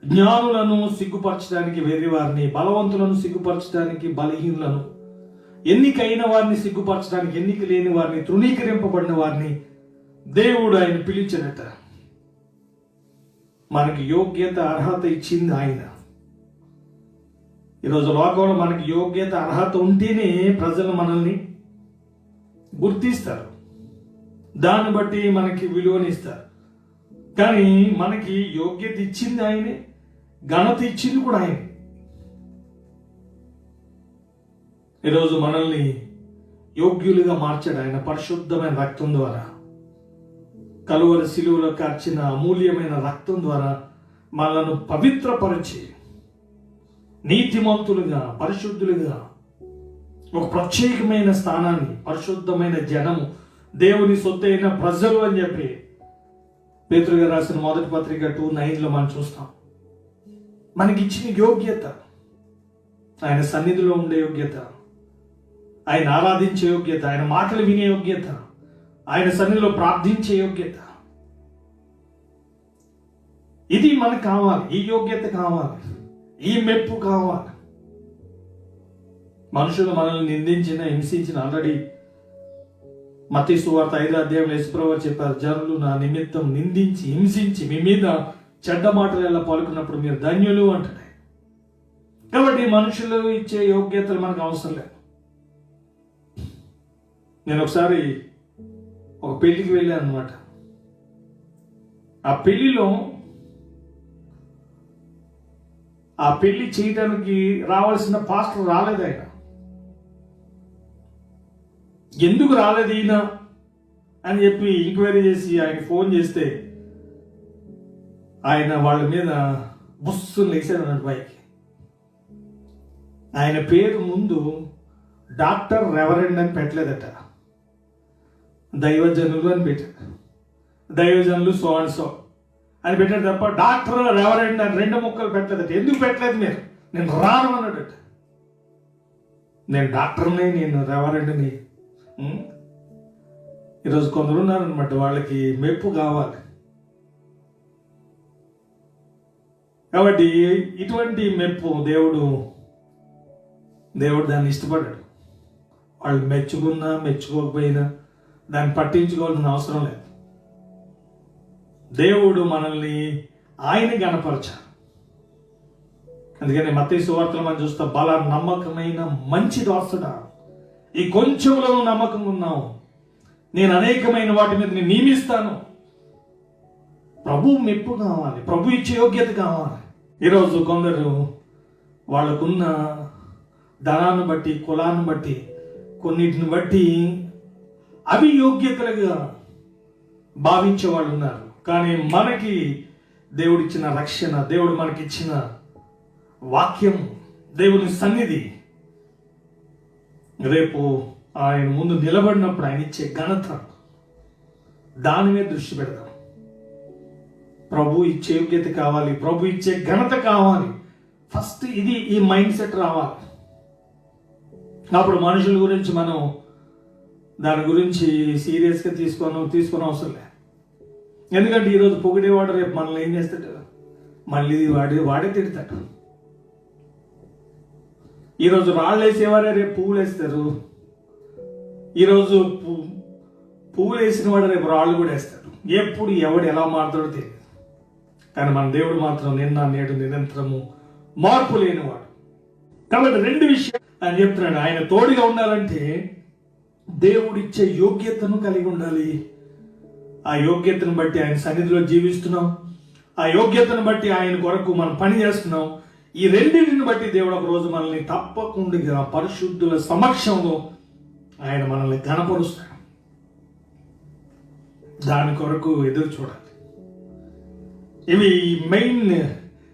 జ్ఞానులను సిగ్గుపరచడానికి వెర్రివారిని, బలవంతులను సిగ్గుపరచడానికి బలహీనులను, ఎన్నికైన వారిని సిగ్గుపరచడానికి ఎన్నిక లేని వారిని, తృణీకరింపబడిన వారిని దేవుడు ఆయన పిలిచినట్ట. మనకి యోగ్యత అర్హత ఇచ్చింది ఆయన. ఈరోజు లోకంలో మనకి యోగ్యత అర్హత ఉంటేనే ప్రజలు మనల్ని గుర్తిస్తారు, దాన్ని బట్టి మనకి విలువనిస్తారు. కానీ మనకి యోగ్యత ఇచ్చింది ఆయనే, ఘనత ఇచ్చింది కూడా ఆయనే. ఈరోజు మనల్ని యోగ్యులుగా మార్చాడు ఆయన పరిశుద్ధమైన రక్తం ద్వారా. కలువరి శిలువలో కార్చిన అమూల్యమైన రక్తం ద్వారా మనలను పవిత్రపరిచి నీతిమంతులుగా, పరిశుద్ధులుగా, ఒక ప్రత్యేకమైన స్థానాన్ని, పరిశుద్ధమైన జనము, దేవుని సొత్తైన ప్రజలు అని చెప్పి పేతురు గారు రాసిన 1వ పత్రిక 2:9 మనం చూస్తాం. మనకిచ్చిన యోగ్యత, ఆయన సన్నిధిలో ఉండే యోగ్యత, ఆయన ఆరాధించే యోగ్యత, ఆయన మాటలు వినే యోగ్యత, ఆయన సన్నిధిలో ప్రార్థించే యోగ్యత, ఇది మనకు కావాలి. ఈ యోగ్యత కావాలి, ఈ మెప్పు కావాలి. మనుషులు మనల్ని నిందించిన, హింసించిన, ఆల్రెడీ మత్తయి సువార్త 5వ అధ్యాయంలో యేసుప్రభువు చెప్పారు, జనులు నా నిమిత్తం నిందించి, హింసించి మీ మీద చెడ్డ మాటలు ఎలా పలుకున్నప్పుడు మీరు ధన్యులు అంటాడు. కాబట్టి మనుషులు ఇచ్చే యోగ్యతలు మనకు అవసరం లేదు. నేను ఒకసారి ఒక పెళ్లికి వెళ్ళాను అనమాట. ఆ పెళ్లిలో ఆ పెళ్లి చేయడానికి రావాల్సిన పాస్టర్ రాలేదు. ఆయన ఎందుకు రాలేదు ఈయన అని చెప్పి ఎంక్వైరీ చేసి ఆయన ఫోన్ చేస్తే, ఆయన వాళ్ళ మీద బుస్సులు లేచాడు అన్నట్టు పైకి. ఆయన పేరు ముందు డాక్టర్ రెవరెండ్ అని పెట్టలేదట, దైవజనులు అని పెట్టాడు. దైవజనులు సో అండ్ సో అని పెట్టాడు తప్ప డాక్టర్ రెవరెండ్ అని 2 ముక్కలు పెట్టలేదట. ఎందుకు పెట్టలేదు మీరు? నేను రాను అన్నాడట. నేను డాక్టర్ని, నేను రెవరెండ్ని. ఈరోజు కొందరు ఉన్నారనమాట, వాళ్ళకి మెప్పు కావాలి. కాబట్టి ఇటువంటి మెప్పు దేవుడు దాన్ని ఇష్టపడ్డాడు. వాళ్ళు మెచ్చుకున్నా మెచ్చుకోకపోయినా దాన్ని పట్టించుకోవాల్సిన అవసరం లేదు. దేవుడు మనల్ని ఆయన గణపరచాలి. అందుకని మత్తయి సువార్తలో మనం చూస్తాం, బల నమ్మకమైన మంచి దాసుడా, ఈ కొంచెంలో నమ్మకం ఉన్నావు, నేను అనేకమైన వాటి మీద నేను నియమిస్తాను. ప్రభు మెప్పు కావాలి, ప్రభు ఇచ్చే యోగ్యత కావాలి. ఈరోజు కొందరు వాళ్ళకున్న ధనాన్ని బట్టి, కులాన్ని బట్టి, కొన్నిటిని బట్టి అవి యోగ్యతలుగా భావించే వాళ్ళు ఉన్నారు. కానీ మనకి దేవుడిచ్చిన రక్షణ, దేవుడు మనకిచ్చిన వాక్యం, దేవుని సన్నిధి, రేపు ఆయన ముందు నిలబడినప్పుడు ఆయన ఇచ్చే ఘనత, దాని మీద దృష్టి పెడదాం. ప్రభు ఇచ్చే యోగ్యత కావాలి, ప్రభు ఇచ్చే ఘనత కావాలి. ఫస్ట్ ఈ మైండ్ సెట్ రావాలి. అప్పుడు మనుషుల గురించి మనం దాని గురించి సీరియస్గా తీసుకొని అవసరం లేదు. ఎందుకంటే ఈరోజు పొగిడేవాడు రేపు మనల్ని ఏం చేస్తాడు, మళ్ళీ వాడే తిడతాడు. ఈరోజు రాళ్ళు వేసేవారే రేపు పువ్వులు వేస్తారు. ఈరోజు పువ్వులు వేసిన వాడు రేపు రాళ్ళు కూడా వేస్తాడు. ఎప్పుడు ఎవడు ఎలా మారుతాడో తెలియదు. కానీ మన దేవుడు మాత్రం నిన్న నేడు నిరంతరము మార్పు లేనివాడు. కాబట్టి రెండు విషయాలు ఆయన చెప్తున్నాడు. ఆయన తోడుగా ఉండాలంటే దేవుడిచ్చే యోగ్యతను కలిగి ఉండాలి. ఆ యోగ్యతను బట్టి ఆయన సన్నిధిలో జీవిస్తున్నాం. ఆ యోగ్యతను బట్టి ఆయన కొరకు మనం పని చేస్తున్నాం. ఈ రెండింటిని బట్టి దేవుడు ఒక రోజు మనల్ని తప్పకుండా పరిశుద్ధుల సమక్షంలో ఆయన మనల్ని ఘనపరుస్తాడు. దాని కొరకు ఎదురు చూడాలి. ఇవి main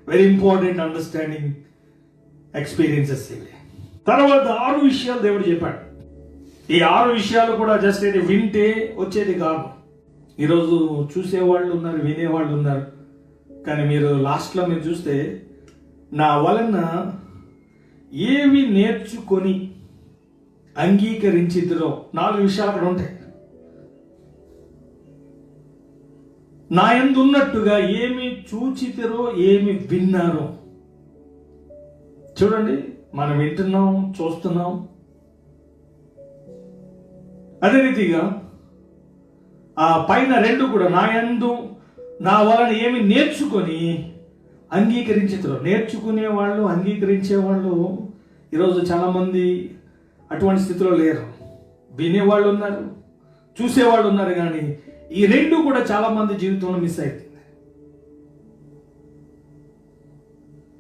very important understanding experiences. ఇవి తర్వాత 6 విషయాలు దేవుడు చెప్పాడు. ఈ 6 విషయాలు కూడా జస్ట్ ఇది వింటే వచ్చేది కాదు. ఈరోజు చూసేవాళ్ళు ఉన్నారు, వినేవాళ్ళు ఉన్నారు. కానీ మీరు లాస్ట్లో మీరు చూస్తే నా వలన ఏవి నేర్చుకొని అంగీకరించిద్రో 4 విషయాలు అక్కడ ఉంటాయి. నా యందు ఉన్నట్టుగా ఏమి చూచితిరో ఏమి విన్నారో. చూడండి, మనం వింటున్నాం, చూస్తున్నాం. అదే రీతిగా ఆ పైన 2 కూడా నా యందు నా వలన ఏమి నేర్చుకొని అంగీకరించితిరో. నేర్చుకునే వాళ్ళు, అంగీకరించే వాళ్ళు ఈరోజు చాలామంది అటువంటి స్థితిలో లేరు. వినేవాళ్ళు ఉన్నారు, చూసేవాళ్ళు ఉన్నారు. కానీ ఈ 2 కూడా చాలా మంది జీవితంలో మిస్ అవుతుంది.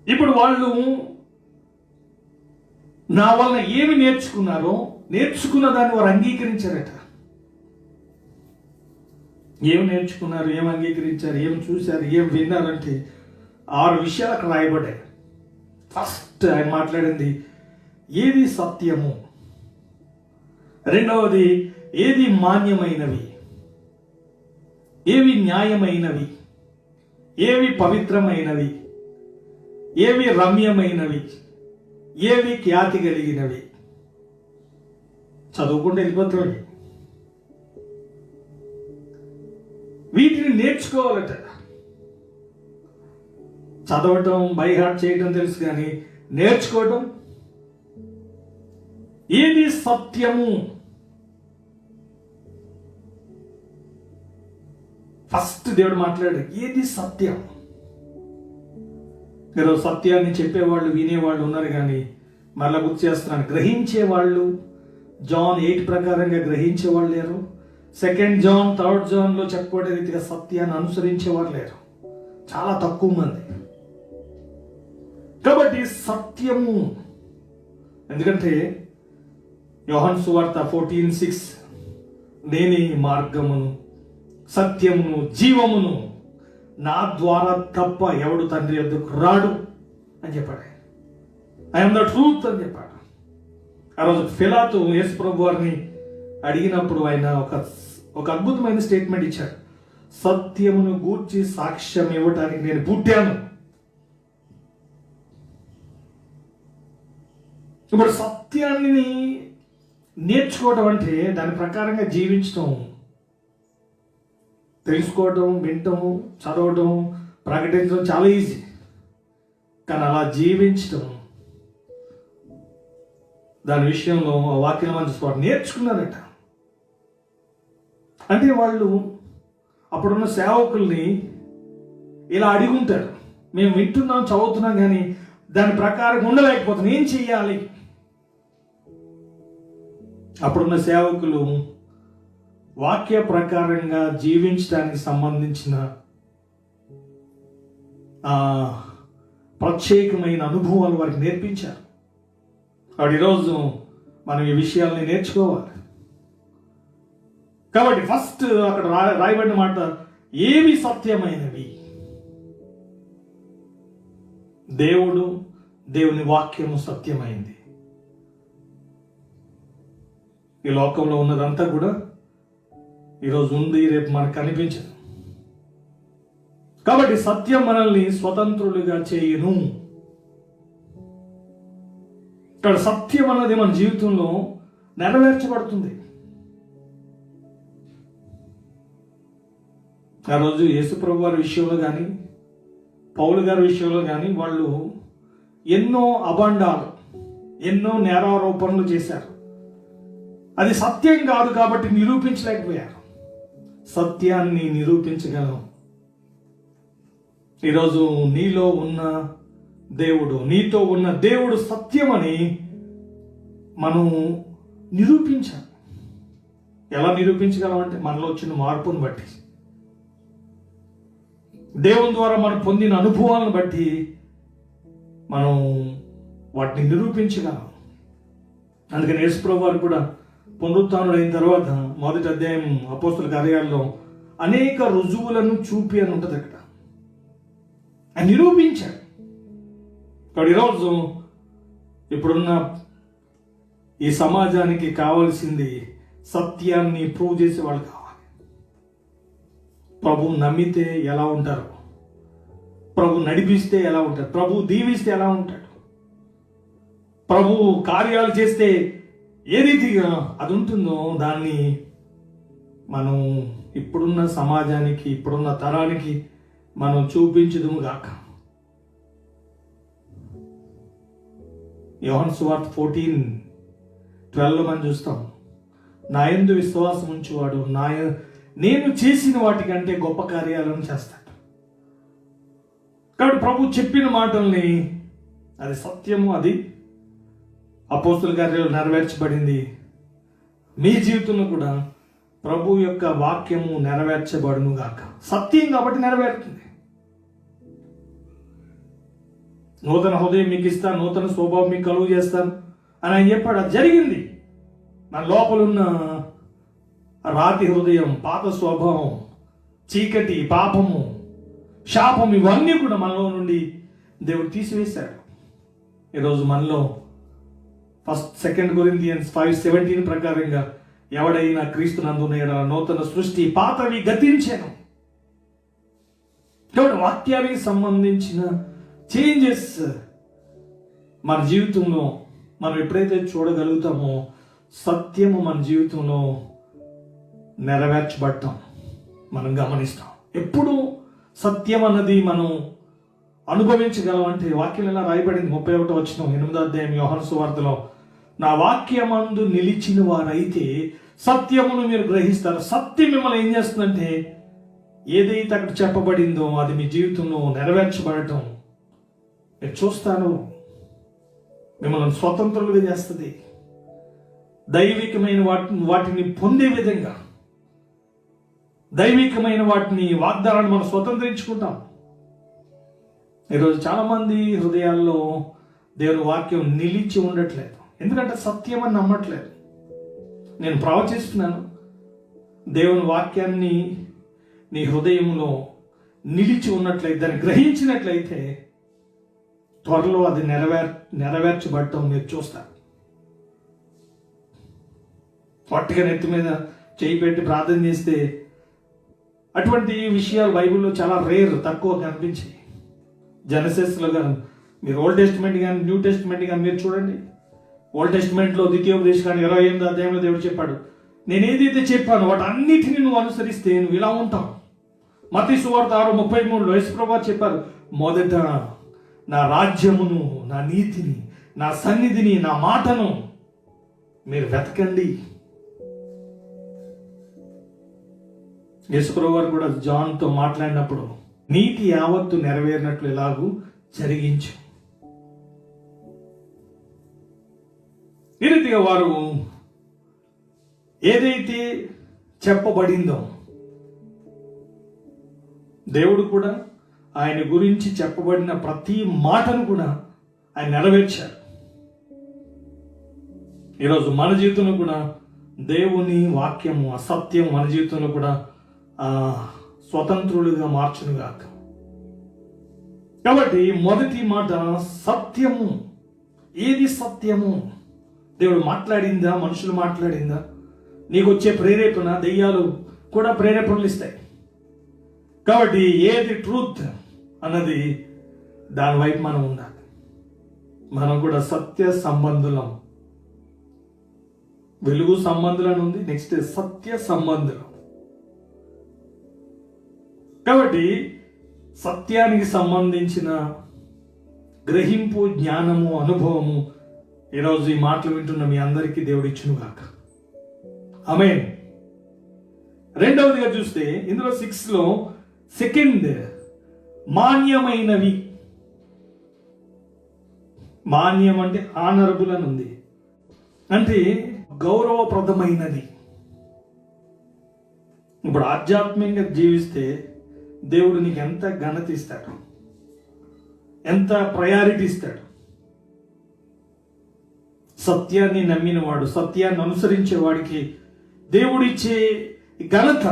ఇప్పుడు వాళ్ళు నా వలన ఏమి నేర్చుకున్నారో, నేర్చుకున్న దాన్ని వారు అంగీకరించారట. ఏం నేర్చుకున్నారు, ఏం అంగీకరించారు, ఏం చూశారు, ఏం విన్నారంటే 6 విషయాలు అక్కడ రాయబడ్డాయి. ఫస్ట్ ఆయన మాట్లాడింది ఏది సత్యము, రెండవది ఏది మాన్యమైనవి, ఏవి న్యాయమైనవి, ఏవి పవిత్రమైనవి, ఏవి రమ్యమైనవి, ఏవి ఖ్యాతి కలిగినవి. చదువుకుంటే వెళ్ళిపోతాడు. వీటిని నేర్చుకోవాలట. చదవటం, బై హార్ట్ చేయటం తెలుసు, కానీ నేర్చుకోవటం. ఏది సత్యము, ఫస్ట్ దేవుడు మాట్లాడాడు ఏది సత్యం. ఈరోజు సత్యాన్ని చెప్పేవాళ్ళు, వినేవాళ్ళు ఉన్నారు. కానీ మళ్ళా గుర్తు చేస్తున్నాను, గ్రహించేవాళ్ళు జాన్ 8 ప్రకారంగా గ్రహించేవాళ్ళు లేరు. 2 జాన్ 3 జాన్లో చెప్పబడే రీతిగా సత్యాన్ని అనుసరించేవారు లేరు. చాలా తక్కువ మంది. కాబట్టి సత్యము, ఎందుకంటే యోహాను సువార్త 14:6 నేనే మార్గమును సత్యమును జీవమును, నా ద్వారా తప్ప ఎవడు తండ్రి యొద్దకు రాడు అని చెప్పాడు. ఐఎమ్ ద ట్రూత్ అని చెప్పాడు. ఆ రోజు పిలాతు యేసు ప్రభు వారిని అడిగినప్పుడు ఆయన ఒక అద్భుతమైన స్టేట్మెంట్ ఇచ్చాడు. సత్యమును గూర్చి సాక్ష్యం ఇవ్వటానికి నేను పుట్టాను. ఇప్పుడు సత్యాన్ని నేర్చుకోవటం అంటే దాని ప్రకారంగా జీవించటం, తెలుసుకోవటం, వినటం, చదవటం, ప్రకటించడం చాలా ఈజీ. కానీ అలా జీవించటం, దాని విషయంలో ఆ వాక్యం మంచి నేర్చుకున్నారట. అంటే వాళ్ళు అప్పుడున్న సేవకుల్ని ఇలా అడిగి ఉంటారు, మేము వింటున్నాం, చదువుతున్నాం, కానీ దాని ప్రకారం ఉండలేకపోతున్నాం, ఏం చెయ్యాలి? అప్పుడున్న సేవకులు వాక్య ప్రకారంగా జీవించడానికి సంబంధించిన ప్రత్యేకమైన అనుభవాలు వారికి నేర్పించారు. కాబట్టి ఈరోజు మనం ఈ విషయాల్ని నేర్చుకోవాలి. కాబట్టి ఫస్ట్ అక్కడ రాయబడిన మాట ఏవి సత్యమైనవి. దేవుని వాక్యము సత్యమైంది. ఈ లోకంలో ఉన్నదంతా కూడా ఈరోజు ఉంది, రేపు మనకు కనిపించదు. కాబట్టి సత్యం మనల్ని స్వతంత్రులుగా చేయును. ఇక్కడ సత్యం అన్నది మన జీవితంలో నెరవేర్చబడుతుంది. ఆ రోజు యేసుప్రభు వారి విషయంలో కానీ, పౌలు గారి విషయంలో కానీ వాళ్ళు ఎన్నో అభండాలు, ఎన్నో నేరారోపణలు చేశారు. అది సత్యం కాదు కాబట్టి నిరూపించలేకపోయారు. సత్యాన్ని నిరూపించగలం. ఈరోజు నీలో ఉన్న దేవుడు, నీతో ఉన్న దేవుడు సత్యమని మనం నిరూపించాలి. ఎలా నిరూపించగలం అంటే మనలో వచ్చిన మార్పును బట్టి, దేవుని ద్వారా మనం పొందిన అనుభవాలను బట్టి మనం వాటిని నిరూపించగలం. అందుకని యేసుప్రభు వారు కూడా పునరుత్థానుడైన తర్వాత మొదటి అధ్యాయం అపోస్తల కార్యాల్లో అనేక రుజువులను చూపి అని ఉంటుంది. అక్కడ ఆయన నిరూపించాడు. కాబట్టి ఈరోజు ఇప్పుడున్న ఈ సమాజానికి కావలసింది సత్యాన్ని ప్రూవ్ చేసే వాళ్ళు కావాలి. ప్రభు నమ్మితే ఎలా ఉంటారు, ప్రభు నడిపిస్తే ఎలా ఉంటారు, ప్రభు దీవిస్తే ఎలా ఉంటాడు, ప్రభు కార్యాలు చేస్తే ఏ రీతిగా అది ఉంటుందో దాన్ని మనం ఇప్పుడున్న సమాజానికి, ఇప్పుడున్న తరానికి మనం చూపించదుము గాక. యోహాను సువార్త 14:12 మనం చూస్తాం, నా యందు విశ్వాసం ఉంచువాడు నేను చేసిన వాటికంటే గొప్ప కార్యాలను చేస్తాడు. కాబట్టి ప్రభు చెప్పిన మాటల్ని, అది సత్యము, అది అపోస్తల కార్యాలు నెరవేర్చబడింది. మీ జీవితంలో కూడా ప్రభు యొక్క వాక్యము నెరవేర్చబడును గాక. సత్యం కాబట్టి నెరవేరుతుంది. నూతన హృదయం మీకు ఇస్తాను, నూతన స్వభావం మీకు కలుగు చేస్తాను అని ఆయన చెప్పాడు. అది జరిగింది. నా లోపలున్న రాతి హృదయం, పాత స్వభావం, చీకటి, పాపము, శాపం, ఇవన్నీ కూడా మనలో నుండి దేవుడు తీసివేశాడు. ఈరోజు మనలో 2 కొరింథియన్స్ 5:17 ప్రకారంగా ఎవడైనా క్రీస్తునందున నూతన సృష్టి, పాతవి గతించెను. కాబట్టి వాక్యానికి సంబంధించిన చేంజెస్ మన జీవితంలో మనం ఎప్పుడైతే చూడగలుగుతామో సత్యము మన జీవితంలో నెరవేర్చబడటం మనం గమనిస్తాం. ఎప్పుడు సత్యం అన్నది మనం అనుభవించగలం అంటే వాక్యం ఎలా రాయబడింది, 31వ వచనం 8వ అధ్యాయం యోహాను సువార్తలో, నా వాక్యమందు నిలిచిన వారైతే సత్యమును మీరు గ్రహిస్తారు. సత్యం మిమ్మల్ని ఏం చేస్తుందంటే ఏదైతే అక్కడ చెప్పబడిందో అది మీ జీవితంలో నెరవేర్చబడటం మీరు చూస్తాను. మిమ్మల్ని స్వతంత్రులుగా చేస్తుంది. దైవికమైన వాటిని పొందే విధంగా, దైవికమైన వాటిని, వాగ్దానాన్ని మనం స్వతంత్రించుకుంటాం. ఈరోజు చాలా మంది హృదయాల్లో దేవుని వాక్యం నిలిచి ఉండట్లేదు. ఎందుకంటే సత్యం అని నమ్మట్లేదు. నేను ప్రవచిస్తున్నాను, దేవుని వాక్యాన్ని నీ హృదయంలో నిలిచి ఉన్నట్లయితే, దాన్ని గ్రహించినట్లయితే త్వరలో అది నెరవేర్చబడటం మీరు చూస్తారు. పట్టుగా నెత్తి మీద చేయి పెట్టి ప్రార్థన చేస్తే అటువంటి విషయాలు బైబిల్లో చాలా రేర్, తక్కువ కనిపించాయి. జెనసిస్లో కానీ మీరు ఓల్డ్ టెస్టిమెంట్ కానీ న్యూ టెస్టిమెంట్ కానీ మీరు చూడండి. ఓల్డ్ టెస్టిమెంట్లో ద్వితీయోపదేశకాండం 28వ అధ్యాయంలో దేవుడు చెప్పాడు, నేను ఏదైతే చెప్పాను వాటి అన్నిటిని నువ్వు అనుసరిస్తే నువ్వు ఇలా ఉంటావు. మత్తయి సువార్త 6:33లో యేసుప్రభువు చెప్పారు, మొదట నా రాజ్యమును, నా నీతిని, నా సన్నిధిని, నా మాటను మీరు వెతకండి. యేసుప్రభువు వారు కూడా జాన్తో మాట్లాడినప్పుడు నీతి యావత్తు నెరవేరినట్లు ఎలాగూ జరిగించు. ఈ రీతిగా వారు ఏదైతే చెప్పబడిందో దేవుడు కూడా ఆయన గురించి చెప్పబడిన ప్రతి మాటను కూడా ఆయన నెరవేర్చారు. ఈరోజు మన జీవితంలో కూడా దేవుని వాక్యము, అసత్యం మన జీవితంలో కూడా స్వతంత్రులుగా మార్చునుగాక. కాబట్టి మొదటి మాట సత్యము. ఏది సత్యము? దేవుడు మాట్లాడిందా, మనుషులు మాట్లాడిందా, నీకు వచ్చే ప్రేరేపణ దెయ్యాలు కూడా ప్రేరేపణలు ఇస్తాయి. కాబట్టి ఏది ట్రూత్ అన్నది దాని వైపు మనం ఉండాలి. మనం కూడా సత్య సంబంధులం. వెలుగు సంబంధులను ఉంది, నెక్స్ట్ సత్య సంబంధులం. కాబట్టి సత్యానికి సంబంధించిన గ్రహింపు, జ్ఞానము, అనుభవము ఈరోజు ఈ మాటలు వింటున్న మీ అందరికీ దేవుడు ఇచ్చును గాక. ఆమేన్. రెండవదిగా చూస్తే ఇందులో 6లో సెకండ్ మాన్యమైనవి. మాన్యం అంటే ఆనరబుల్ అని ఉంది, అంటే గౌరవప్రదమైనది. ఇప్పుడు ఆధ్యాత్మికంగా జీవిస్తే దేవుడు నీకు ఎంత ఘనత ఇస్తాడు, ఎంత ప్రయారిటీ ఇస్తాడు. సత్యాన్ని నమ్మిన వాడు, సత్యాన్ని అనుసరించే వాడికి దేవుడిచ్చే ఘనత.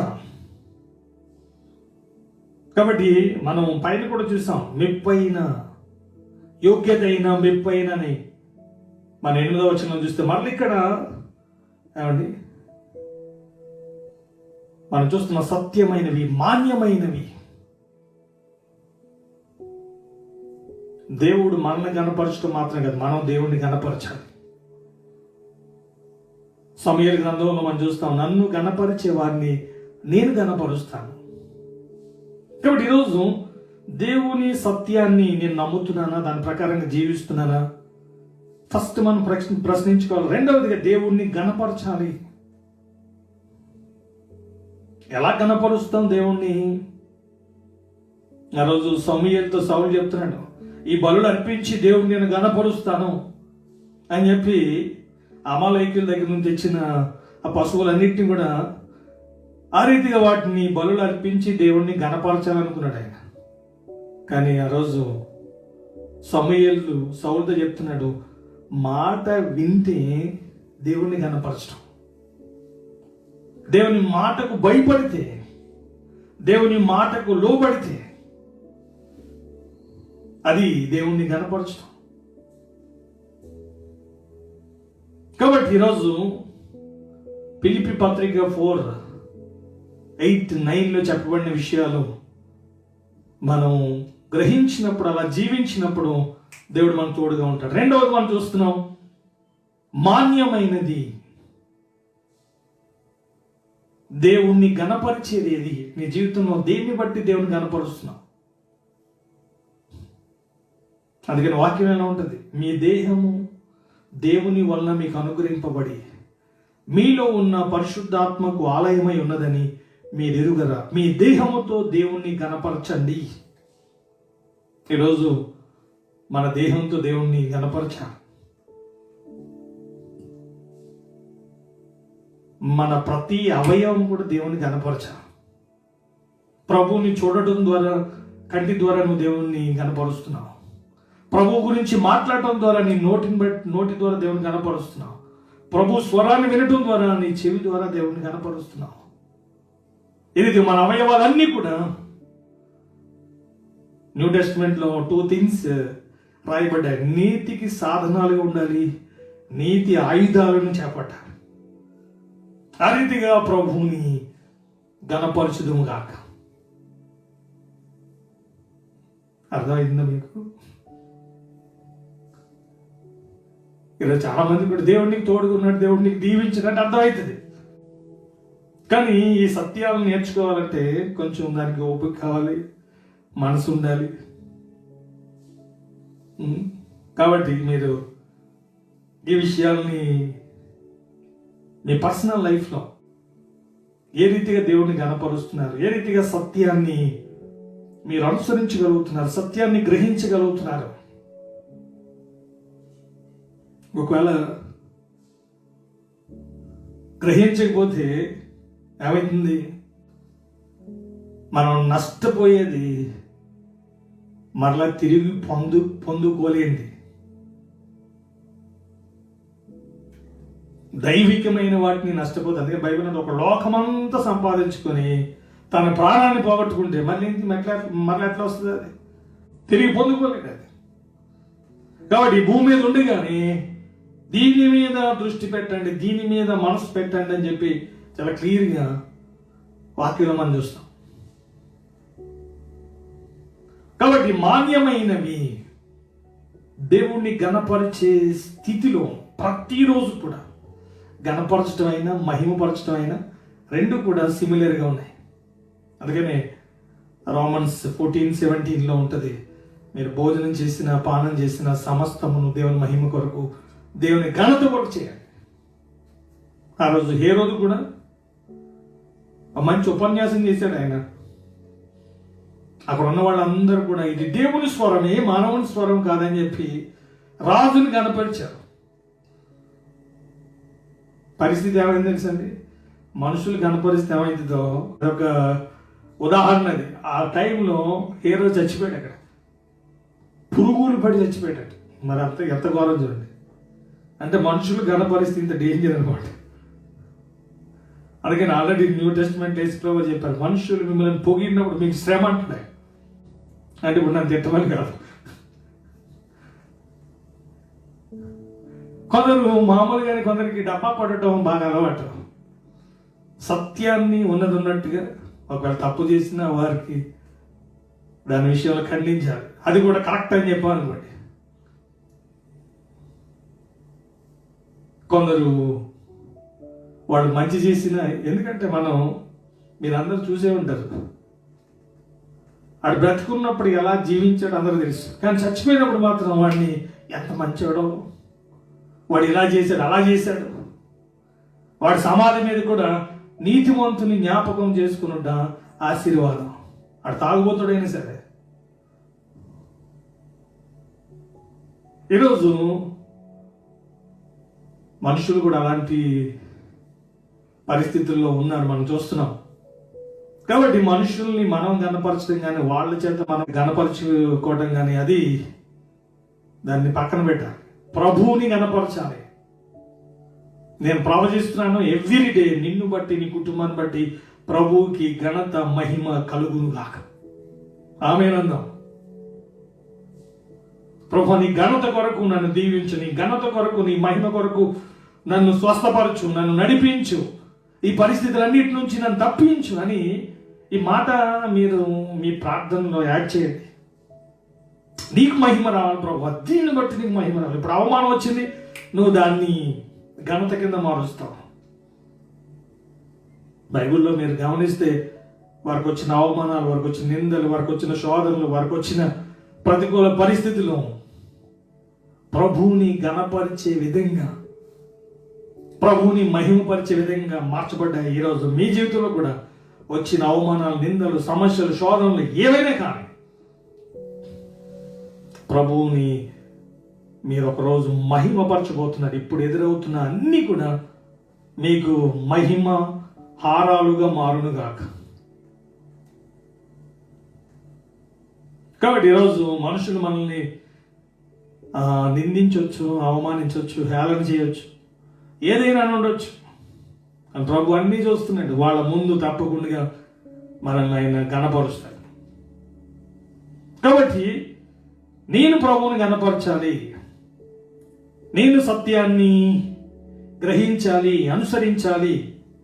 కాబట్టి మనం పైన కూడా చూసాం, మెప్పైన, యోగ్యత అయిన, మెప్పైన అని మన 8వ వచనం చూస్తే మళ్ళీ ఇక్కడ ఏమండి మనం చూస్తున్న సత్యమైనవి, మాన్యమైనవి. దేవుడు మనల్ని గణపరచడం మాత్రం కాదు, మనం దేవుడిని గణపరచాలి. సమూయేలు గ్రంథంలో మనం చూస్తాం, నన్ను గణపరిచే వారిని నేను గణపరుస్తాను. కాబట్టి ఈరోజు దేవుని సత్యాన్ని నేను నమ్ముతున్నానా, దాని ప్రకారంగా జీవిస్తున్నానా, ఫస్ట్ మనం ప్రశ్నించుకోవాలి. రెండవదిగా దేవుణ్ణి గణపరచాలి. ఎలా గణపరుస్తాం దేవుణ్ణి? ఆ రోజు సమూయేలుతో సౌలు చెప్తున్నాడు, ఈ బలులు అర్పించి దేవుడిని నేను గణపరుస్తాను అని చెప్పి అమాలేకీయుల దగ్గర నుంచి తెచ్చిన ఆ పశువులన్నింటినీ కూడా ఆ రీతిగా వాటిని బలులు అర్పించి దేవుణ్ణి గణపరచాలనుకున్నాడు ఆయన. కానీ ఆ రోజు సమూయేలు సౌలుతో చెప్తున్నాడు, మాట వింటే దేవుణ్ణి గణపరచడం, దేవుని మాటకు భయపడితే, దేవుని మాటకు లోబడితే అది దేవుణ్ణి గణపరచడం. కాబట్టి ఈరోజు ఫిలిప్పీ పత్రిక 4:8-9లో చెప్పబడిన విషయాలు మనం గ్రహించినప్పుడు, అలా జీవించినప్పుడు దేవుడు మన తోడుగా ఉంటాడు. రెండవది మనం చూస్తున్నాం, మాన్యమైనది. దేవుణ్ణి గణపరిచేది ఏది? నీ జీవితంలో దేన్ని బట్టి దేవుని గణపరుస్తున్నావు? అందుకని వాక్యం ఎలా ఉంటుంది? మీ దేహము దేవుని వలన మీకు అనుగ్రహింపబడి మీలో ఉన్న పరిశుద్ధాత్మకు ఆలయమై ఉన్నదని మీరు ఎరుగరా? మీ దేహముతో దేవుణ్ణి గణపరచండి. ఈరోజు మన దేహంతో దేవుణ్ణి గణపరచాలి. మన ప్రతి అవయవం కూడా దేవుని గణపరచాలి. ప్రభువుని చూడటం ద్వారా, కంటి ద్వారా నువ్వు దేవుణ్ణి గణపరుస్తున్నావు. ప్రభు గురించి మాట్లాడటం ద్వారా నీ నోటి ద్వారా దేవుని గణపరుస్తున్నావు. ప్రభు స్వరాన్ని వినటం ద్వారా నీ చెవి ద్వారా దేవుని గణపరుస్తున్నావు. ఇది మన అవయవాలన్నీ కూడా న్యూ టెస్ట్మెంట్లో 2 థింగ్స్ రాయబడ్డాయి. నీతికి సాధనాలుగా ఉండాలి, నీతి ఆయుధాలను చేపట్టాలి. ఆ రీతిగా ప్రభువుని గణపరచుదుము గాక. అర్థమైందా మీకు? ఇలా చాలా మంది కూడా దేవుడికి తోడుకున్నాడు, దేవుడికి దీవించినట్టు అర్థమవుతుంది. కానీ ఈ సత్యాలను నేర్చుకోవాలంటే కొంచెం దానికి ఓపిక కావాలి, మనసు ఉండాలి. కాబట్టి మీరు ఈ విషయాల్ని మీ పర్సనల్ లైఫ్లో ఏ రీతిగా దేవుడిని గణపరుస్తున్నారు, ఏ రీతిగా సత్యాన్ని మీరు అనుసరించగలుగుతున్నారు, సత్యాన్ని గ్రహించగలుగుతున్నారు. ఒకవేళ గ్రహించకపోతే ఏమవుతుంది? మనం నష్టపోయేది మరలా తిరిగి పొందుకోలేంది. దైవికమైన వాటిని నష్టపోతుంది. అందుకే బైబిల్ ఒక లోకమంతా సంపాదించుకొని తన ప్రాణాన్ని పోగొట్టుకుంటే మళ్ళీ ఎట్లా వస్తుంది? అది తిరిగి పొందుకోలేదు. అది కాబట్టి భూమి మీద ఉండి కానీ దీని మీద దృష్టి పెట్టండి, దీని మీద మనసు పెట్టండి అని చెప్పి చాలా క్లియర్గా వాక్యంలో మనం చూస్తాం. కాబట్టి మాన్యమైనవి దేవుణ్ణి గణపరిచే స్థితిలో ప్రతిరోజు కూడా గణపరచడం అయినా మహిమపరచడం అయినా రెండు కూడా సిమిలర్గా ఉన్నాయి. అందుకనే రోమన్స్ 14:17 ఉంటుంది, మీరు భోజనం చేసిన పానం చేసిన సమస్తమును దేవుని మహిమ కొరకు దేవుని ఘనత కొరకు చేయాలి. ఆ రోజు ఏ రోజు కూడా మంచి ఉపన్యాసం చేశాడు ఆయన. అక్కడ ఉన్న వాళ్ళందరూ కూడా ఇది దేవుని స్వరమే, మానవుని స్వరం కాదని చెప్పి రాజుని కనపరిచారు. పరిస్థితి ఏమైంది తెలుసండి, మనుషులు కనపరిస్తే ఏమైందో అదొక ఉదాహరణ. అది ఆ టైంలో హీరో చచ్చిపోయాడు, అక్కడ పురుగులు పడి చచ్చిపోయాడు. మరి ఎంత ఘోరం చూడండి. అంటే మనుషులు కనపరిస్తే ఇంత డేంజర్ అనమాట. అందుకని ఆల్రెడీ న్యూ టెస్ట్మెంట్ యేసుప్రభువు చెప్పారు, మనుషులు మిమ్మల్ని పొగిడినప్పుడు మీకు శ్రమ అంటున్నాయి. అంటే ఇప్పుడు నన్ను తిట్టమని కాదు. కొందరు మామూలుగానే కొందరికి డబ్బా పడటం బాగా అలవాటు. సత్యాన్ని ఉన్నట్టుగా ఒకవేళ తప్పు చేసినా వారికి దాని విషయంలో ఖండించాలి, అది కూడా కరెక్ట్ అని చెప్పాలనుకోండి. కొందరు వాళ్ళు మంచి చేసిన, ఎందుకంటే మీరందరూ చూసే ఉంటారు, వాడు బ్రతుకున్నప్పుడు ఎలా జీవించాడో అందరూ తెలుసు. కానీ చచ్చిపోయినప్పుడు మాత్రం వాడిని ఎంత మంచివాడో, వాడు ఇలా చేశాడు అలా చేశాడు, వాడి సమాధి మీద కూడా నీతిమంతుని జ్ఞాపకం చేసుకున్నట్ట ఆశీర్వాదం. వాడు తాగుబోతుడైనా సరే. ఈరోజు మనుషులు కూడా అలాంటి పరిస్థితుల్లో ఉన్నారు, మనం చూస్తున్నాం. కాబట్టి మనుషుల్ని మనం గణపరచడం కానీ వాళ్ళ చేత మనం గణపరచుకోవడం కానీ అది దాన్ని పక్కన పెట్టాలి. ప్రభువుని గణపరచాలి. నేను ప్రవచిస్తున్నాను, ఎవ్రీడే నిన్ను బట్టి నీ కుటుంబాన్ని బట్టి ప్రభువుకి ఘనత మహిమ కలుగును గాక. ఆమేనందాం. ప్రభు నీ ఘనత కొరకు నన్ను దీవించు, నీ ఘనత కొరకు నీ మహిమ కొరకు నన్ను స్వస్థపరచు, నన్ను నడిపించు, ఈ పరిస్థితులన్నిటి నుంచి నన్ను తప్పించు అని ఈ మాట మీరు మీ ప్రార్థనలో యాడ్ చేయండి. నీకు మహిమ రావాలి ప్రభు, దీన్ని బట్టి నీకు మహిమ రావాలి. ఇప్పుడు అవమానం వచ్చింది, నువ్వు దాన్ని ఘనత కింద మారుస్తావు. బైబిల్లో మీరు గమనిస్తే వారికి వచ్చిన అవమానాలు, వారికి వచ్చిన నిందలు, వారికి వచ్చిన శోధనలు, వారికి వచ్చిన ప్రతికూల పరిస్థితుల్లో ప్రభువుని గణపరిచే విధంగా, ప్రభువుని మహిమపరిచే విధంగా మార్చబడ్డాయి. ఈరోజు మీ జీవితంలో కూడా వచ్చిన అవమానాలు, నిందలు, సమస్యలు, శోధనలు ఏవైనా కానీ ప్రభువుని మీరు ఒకరోజు మహిమపరచబోతున్నారు. ఇప్పుడు ఎదురవుతున్న అన్నీ కూడా మీకు మహిమ హారాలుగా మారునుగాక. కాబట్టి ఈరోజు మనుషులు మనల్ని నిందించవచ్చు, అవమానించవచ్చు, హేళన చేయొచ్చు, ఏదైనా ఉండొచ్చు. ప్రభు అన్నీ చూస్తున్నాడు. వాళ్ళ ముందు తప్పకుండా మనల్ని ఆయన గణపరుస్తాడు. కాబట్టి నేను ప్రభువుని గణపరచాలి, నేను సత్యాన్ని గ్రహించాలి, అనుసరించాలి.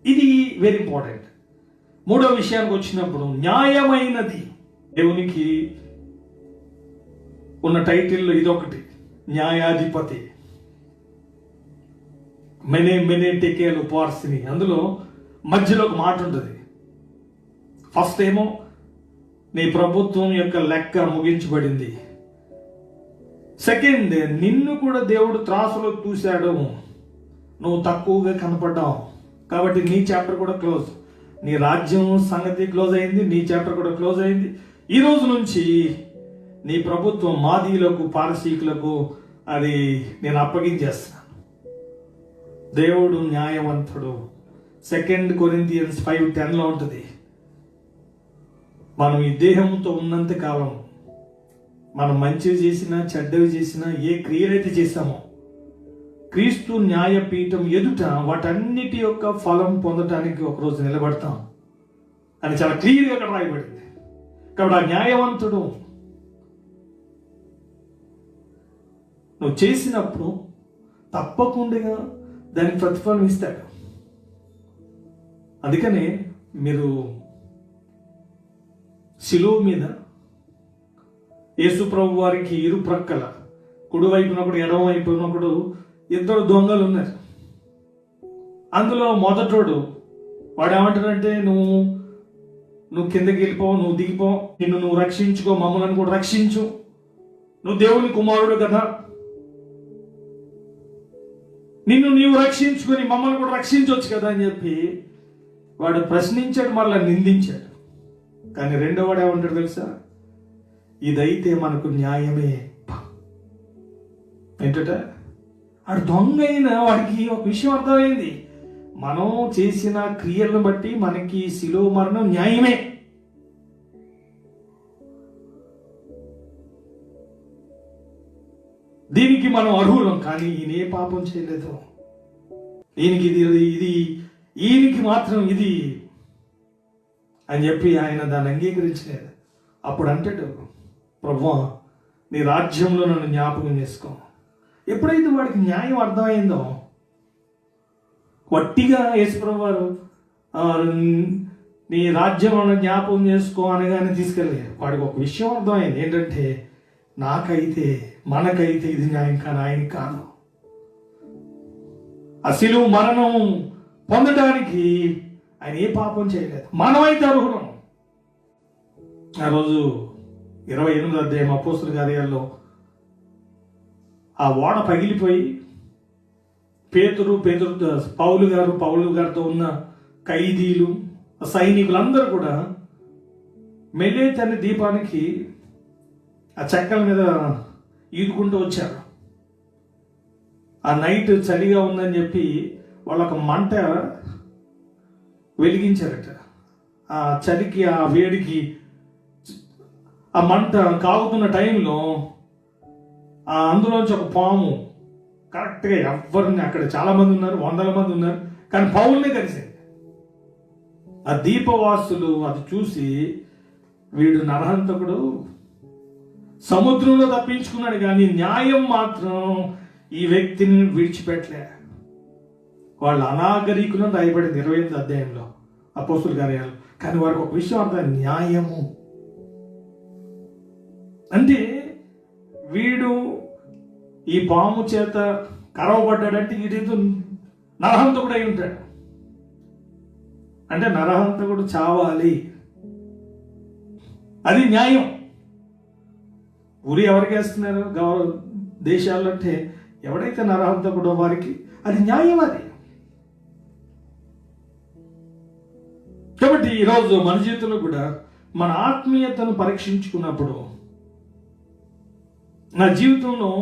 ఇది వెరీ ఇంపార్టెంట్. మూడో విషయానికి వచ్చినప్పుడు న్యాయమైనది. దేవునికి ఉన్న టైటిల్లో ఇదొకటి, న్యాయాధిపతి. మెనే టెకేలు పార్సిని. అందులో మధ్యలో ఒక మాట ఉంటుంది. ఫస్ట్ ఏమో నీ ప్రభుత్వం యొక్క లెక్క ముగించబడింది. సెకండ్, నిన్ను కూడా దేవుడు త్రాసులో చూశాడు, నువ్వు తక్కువగా కనపడ్డావు, కాబట్టి నీ చాప్టర్ కూడా క్లోజ్. నీ రాజ్యం సంగతి క్లోజ్ అయింది, నీ చాప్టర్ కూడా క్లోజ్ అయింది. ఈ రోజు నుంచి నీ ప్రభుత్వం మాదీయులకు, పారసీకులకు అది నేను అప్పగించేస్తాను. దేవుడు న్యాయవంతుడు. 2 కొరింథియన్స్ 5:10 ఉంటుంది, మనం ఈ దేహంతో ఉన్నంత కాలం మనం మంచివి చేసినా చెడ్డవి చేసినా ఏ క్రియలైతే చేశామో క్రీస్తు న్యాయపీఠం ఎదుట వాటన్నిటి యొక్క ఫలం పొందటానికి ఒకరోజు నిలబడతాం అని చాలా క్లియర్గా అక్కడ రాయబడింది. కాబట్టి ఆ న్యాయవంతుడు నువ్వు చేసినప్పుడు తప్పకుండా దానికి ప్రతిఫలం ఇస్తాడు. అందుకనే మీరు శిలువ మీద యేసు ప్రభు వారికి ఇరు ప్రక్కల కుడి వైపున ఒకడు ఎడమ వైపున ఒకడు ఇద్దరు దొంగలు ఉన్నారు. అందులో మొదటోడు వాడు ఏమంటాడంటే, నువ్వు కిందకి వెళ్ళిపో, నువ్వు దిగిపో, నువ్వు రక్షించుకో, మమ్మల్ని కూడా రక్షించు, నువ్వు దేవుని కుమారుడు కదా, నీవు రక్షించుకొని మమ్మల్ని కూడా రక్షించవచ్చు కదా అని చెప్పి వాడు ప్రశ్నించాడు, మరలా నిందించాడు. కానీ రెండో వాడు ఏమంటాడు తెలుసా? ఇదైతే మనకు న్యాయమే. ఏంటట? వాడు దొంగ అయినా వాడికి ఒక విషయం అర్థమైంది, మనం చేసిన క్రియలను బట్టి మనకి శిలువ మరణం న్యాయమే. దీనికి మనం అర్హులం. కానీ ఈయన ఏ పాపం చేయలేదు, ఈయనకి ఈయనకి మాత్రం ఇది అని చెప్పి ఆయన దాన్ని అంగీకరించలేదు. అప్పుడు అంటాడు, ప్రభువా నీ రాజ్యంలో నన్ను జ్ఞాపకం చేసుకో. ఎప్పుడైతే వాడికి న్యాయం అర్థమైందో, వట్టిగా యేసుప్రభు వారు నీ రాజ్యంలో జ్ఞాపకం చేసుకో అనగానే తీసుకెళ్ళారు. వాడికి ఒక విషయం అర్థమైంది, ఏంటంటే మనకైతే ఇది న్యాయం కానీ ఆయన కాదు. ఆ శిలువ మరణం పొందడానికి ఆయన ఏ పాపం చేయలేదు, మనమైతే అర్హులం. ఆ రోజు 28వ అధ్యాయం అపోస్తలుల కార్యాల్లో ఆ ఓడ పగిలిపోయి పేతురు పౌలు గారితో ఉన్న ఖైదీలు, సైనికులందరూ కూడా మెలేత్ అనే దీపానికి ఆ చెక్కల మీద ఈదుకుంటూ వచ్చారు. ఆ నైట్ చలిగా ఉందని చెప్పి వాళ్ళొక మంట వెలిగించారట. ఆ చలికి, ఆ వేడికి, ఆ మంట కాగుతున్న టైంలో అందులోంచి ఒక పాము కరెక్ట్గా ఎవరిని, అక్కడ చాలా మంది ఉన్నారు, 100 మంది ఉన్నారు, కానీ పౌల్నే కలిసింది. ఆ దీపవాసులు అది చూసి, వీడు నరహంతకుడు సముద్రంలో తప్పించుకున్నాడు కానీ న్యాయం మాత్రం ఈ వ్యక్తిని విడిచిపెట్టలే. వాళ్ళు అనాగరికులను రాయబడింది 28వ అధ్యాయంలో అపోస్తలుల కార్యాలు. కానీ వారికి ఒక విషయం అర్థం, న్యాయము అంటే వీడు ఈ పాము చేత కరవబడ్డాడంటే వీడితో నరహంతకుడు అయి ఉంటాడు. అంటే నరహంతకుడు చావాలి, అది న్యాయం. ఉరి ఎవరికి వేస్తున్నారు దేశాల్లో అంటే, ఎవడైతే నరహంతకుడో వారికి అది న్యాయం. అది కాబట్టి ఈరోజు మన జీవితంలో కూడా మన ఆత్మీయతను పరీక్షించుకున్నప్పుడు, నా జీవితంలో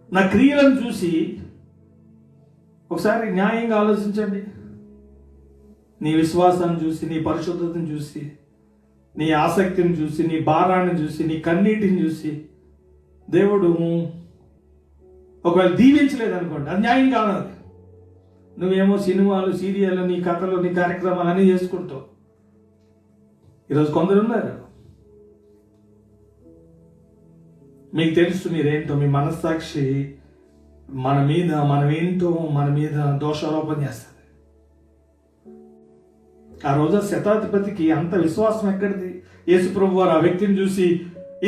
నా క్రియలను చూసి ఒకసారి న్యాయంగా ఆలోచించండి. నీ విశ్వాసాన్ని చూసి, నీ పరిశుద్ధతను చూసి, నీ ఆసక్తిని చూసి, నీ భారాన్ని చూసి, నీ కన్నీటిని చూసి దేవుడు ఒకవేళ దీవించలేదనుకోండి, అది న్యాయం కాదు. నువ్వేమో సినిమాలు, సీరియల్, నీ కథలు, నీ కార్యక్రమాలు అన్నీ చేసుకుంటావు. ఈరోజు కొందరు ఉన్నారు, మీకు తెలుసు మీరేంటో, మీ మనస్సాక్షి మన మీద దోషారోపణ చేస్తుంది. ఆ రోజు శతాధిపతికి అంత విశ్వాసం ఎక్కడిది? యేసుప్రభు వారు ఆ వ్యక్తిని చూసి,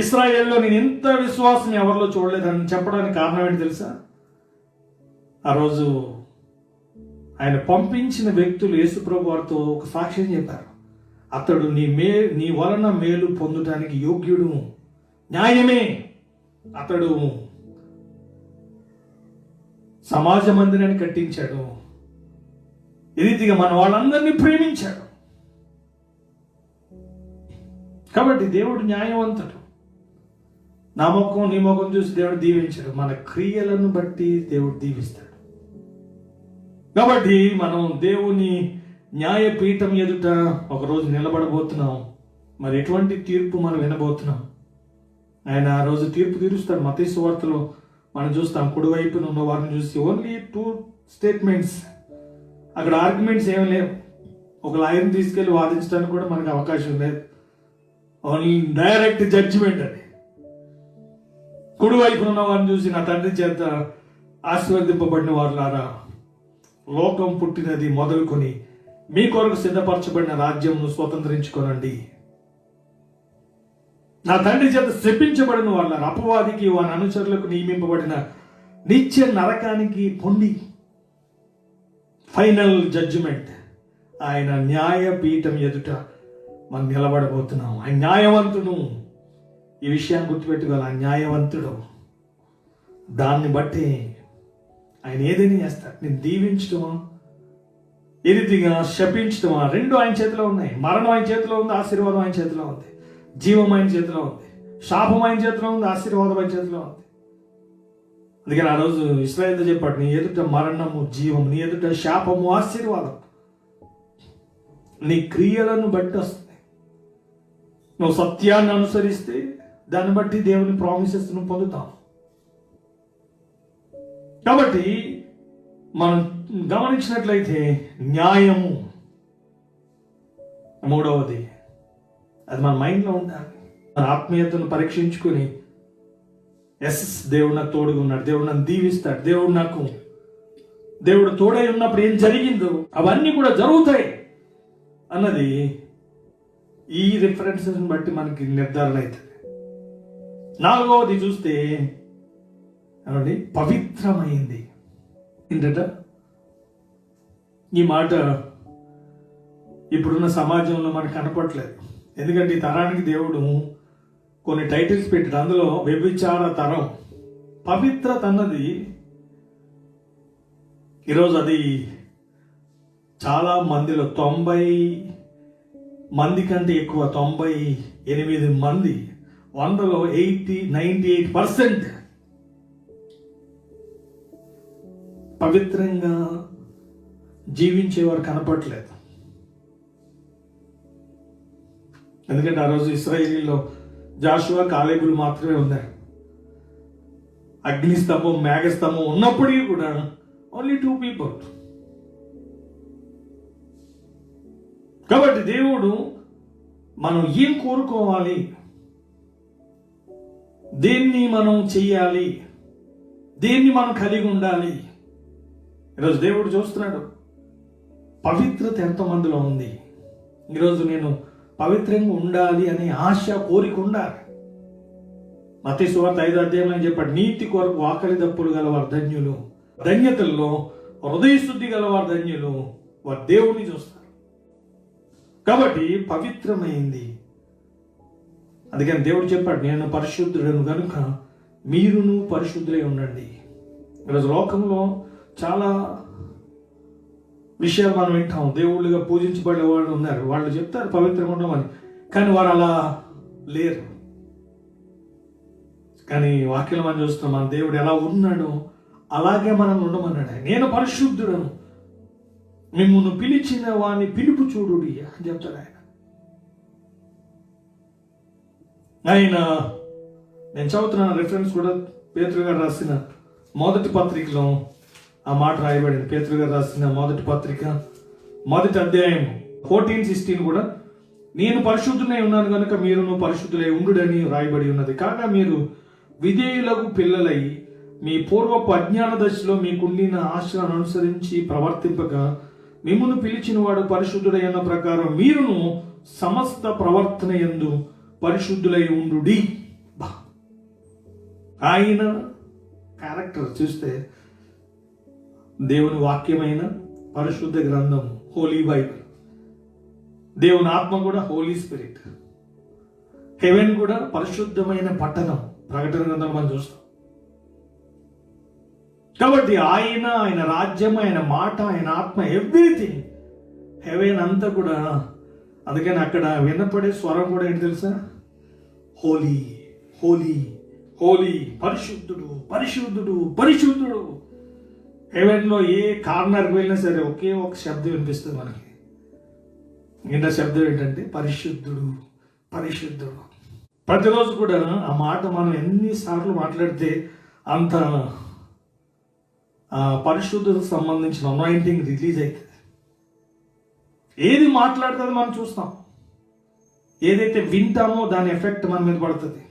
ఇశ్రాయేల్లో నేను ఇంత విశ్వాసం ఎవరిలో చూడలేదని చెప్పడానికి కారణం ఏంటి తెలుసా? ఆ రోజు ఆయన పంపించిన వ్యక్తులు యేసుప్రభు వారితో ఒక సాక్ష్యం చెప్పారు. అతడు నీ వలన మేలు పొందడానికి యోగ్యుడు, న్యాయమే. అతడు సమాజ మందిరాన్ని కట్టించాడు, ఈ రీతిగా మన వాళ్ళందరినీ ప్రేమించాడు. కాబట్టి దేవుడు న్యాయవంతుడు. నా ముఖం నీ ముఖం చూసి దేవుడు దీవించాడు, మన క్రియలను బట్టి దేవుడు దీవిస్తాడు. కాబట్టి మనం దేవుని న్యాయపీఠం ఎదుట ఒకరోజు నిలబడబోతున్నాం. మరి ఎటువంటి తీర్పు మనం వినబోతున్నాం? ఆయన ఆ రోజు తీర్పు తీరుస్తాడు. మత్తయి సువార్తలో మనం చూస్తాం, కుడివైపున ఉన్న వారిని చూసి ఓన్లీ 2 స్టేట్మెంట్స్, అక్కడ ఆర్గ్యుమెంట్స్ ఏమి లేవు. ఒక లాయర్ని తీసుకెళ్ళి వాదించడానికి కూడా మనకు అవకాశం లేదు. Only direct judgement. అది కుడివైపున ఉన్న వారిని చూసి, నా తండ్రి చేత ఆశీర్వదింపబడిన వారులారా, లోకం పుట్టినది మొదలుకొని మీ కొరకు సిద్ధపరచబడిన రాజ్యంను స్వతంత్రించుకోనండి. నా తండ్రి చేత శపించబడిన వాళ్ళ అపవాదికి వారి అనుచరులకు నియమింపబడిన నిత్య నరకానికి పొండి. ఫైనల్ జడ్జిమెంట్, ఆయన న్యాయపీఠం ఎదుట మనం నిలబడబోతున్నాం. ఆయన న్యాయవంతుడు. ఈ విషయాన్ని గుర్తుపెట్టుకోవాలి, ఆయన న్యాయవంతుడు. దాన్ని బట్టి ఆయన ఏదైనా చేస్తాడు. నేను దీవించడమా, ఏ రీతిగా శపించడమా, రెండు ఆయన చేతిలో ఉన్నాయి. మరణం ఆయన చేతిలో ఉంది, ఆశీర్వాదం ఆయన చేతిలో ఉంది. జీవం ఆయన చేతిలో ఉంది, శాపం ఆయన చేతిలో ఉంది, ఆశీర్వాదం ఆయన చేతిలో ఉంది. అందుకని ఆ రోజు ఇశ్రాయేలుతో చెప్పాడు, నీ ఎదుట మరణము జీవం, నీ ఎదుట శాపము ఆశీర్వాదం నీ క్రియలను బట్టి వస్తుంది. నువ్వు సత్యాన్ని అనుసరిస్తే దాన్ని బట్టి దేవుని ప్రామిసెస్ నువ్వు పొందుతావు. కాబట్టి మనం గమనించినట్లయితే న్యాయము మూడవది, అది మన మైండ్లో ఉండాలి. మన ఆత్మీయతను పరీక్షించుకుని, ఎస్ దేవుడు నాకు తోడుగా ఉన్నాడు, దేవుడు నన్ను దీవిస్తాడు, దేవుడు తోడై ఉన్నప్పుడు ఏం జరిగిందో అవన్నీ కూడా జరుగుతాయి అన్నది ఈ రిఫరెన్సెస్ బట్టి మనకి నిర్ధారణ అవుతుంది. నాలుగవది చూస్తే ఏమండి, పవిత్రమైంది. ఏంటట ఈ మాట ఇప్పుడున్న సమాజంలో మనకు కనపడలేదు. ఎందుకంటే ఈ తరానికి దేవుడు కొన్ని టైటిల్స్ పెట్టాడు. అందులో వ్యభిచార తరం, పవిత్రత అన్నది ఈరోజు అది చాలా మందిలో 90 మంది కంటే ఎక్కువ, 98 మంది, 100లో 98% పవిత్రంగా జీవించేవారు కనపడలేదు. ఎందుకంటే ఆ రోజు ఇశ్రాయేలీలో జాషువా, కాలేబులు మాత్రమే ఉన్నారు. అగ్నిస్తంభం, మేఘస్తంభం ఉన్నప్పటికీ కూడా ఓన్లీ 2 people. కాబట్టి దేవుడు మనం ఏం కోరుకోవాలి, దేన్ని మనం చెయ్యాలి, దేన్ని మనం కలిగి ఉండాలి. ఈరోజు దేవుడు చూస్తున్నాడు పవిత్రత ఎంతమందిలో ఉంది. ఈరోజు నేను పవిత్రంగా ఉండాలి అనే ఆశ, కోరిక ఉండాలి. మత్తయి సువార్త 5వ అధ్యాయంలో చెప్పాడు, నీతి కొరకు ఆకలి దప్పులు గలవారు ధన్యులు, ధన్యతల్లో హృదయ శుద్ధి గలవారు ధన్యులు, వారు దేవుణ్ణి చూస్తారు. కాబట్టి పవిత్రమైంది. అందుకని దేవుడు చెప్పాడు, నేను పరిశుద్ధుడను కనుక మీరును పరిశుద్ధులై ఉండండి. ఈరోజు లోకంలో చాలా విషయాలు మనం వింటాం. దేవుళ్ళుగా పూజించబడే వాళ్ళు ఉన్నారు, వాళ్ళు చెప్తారు పవిత్రంగా ఉండమని, కానీ వారు అలా లేరు. కానీ వాక్యం మనం చూస్తాం, మన దేవుడు ఎలా ఉన్నాడో అలాగే మనం ఉండమన్నాడు. నేను పరిశుద్ధుడను, మిమ్మల్ని పిలిచిన వాని పిలుపు చూడుడి అని చెప్తాడు ఆయన. నేను చదువుతున్న రిఫరెన్స్ కూడా పేతురు గారు రాసిన మొదటి పత్రికలో ఆ మాట రాయబడింది. పేతురు గారు రాసిన మొదటి పత్రిక 1వ అధ్యాయం 14-16 కూడా, నేను పరిశుద్ధులై ఉన్నాను కనుక మీరును పరిశుద్ధులై ఉండుడని రాయబడి ఉన్నది. కాగా మీరు విధేయులకు పిల్లలై మీ పూర్వపు అజ్ఞాన దశలో మీకుండిన ఆశలను అనుసరించి ప్రవర్తింపక, మిమ్మును పిలిచిన వాడు పరిశుద్ధుడైన ప్రకారం మీరును సమస్త ప్రవర్తన యందు పరిశుద్ధులై ఉండుడి. ఆయన క్యారెక్టర్ చూస్తే దేవుని వాక్యమైన పరిశుద్ధ గ్రంథం, హోలీ బైబిల్, దేవుని ఆత్మ కూడా హోలీ స్పిరిట్, హెవెన్ కూడా పరిశుద్ధమైన పట్టణం, ప్రకటన గ్రంథం మనం చూస్తాం. కాబట్టి ఆయన రాజ్యం, ఆయన మాట, ఆయన ఆత్మ, ఎవ్రీథింగ్, హెవెన్ అంతా కూడా. అందుకని అక్కడ వినపడే స్వరం కూడా ఏంటి తెలుసా? హోలీ, హోలీ, హోలీ, పరిశుద్ధుడు, పరిశుద్ధుడు, పరిశుద్ధుడు. హెవెన్లో ఏ కార్నర్కి వెళ్ళినా సరే ఒకే ఒక శబ్దం వినిపిస్తుంది మనకి. నిన్న శబ్దం ఏంటంటే పరిశుద్ధుడు, పరిశుద్ధుడు. ప్రతిరోజు కూడా ఆ మాట మనం ఎన్నిసార్లు మాట్లాడితే అంత పరిశుద్ధతకు సంబంధించిన అనాయింటింగ్ రిలీజ్ అవుతుంది. ఏది మాట్లాడుతుంది మనం చూస్తాం, ఏదైతే వింటామో దాని ఎఫెక్ట్ మన మీద పడుతుంది.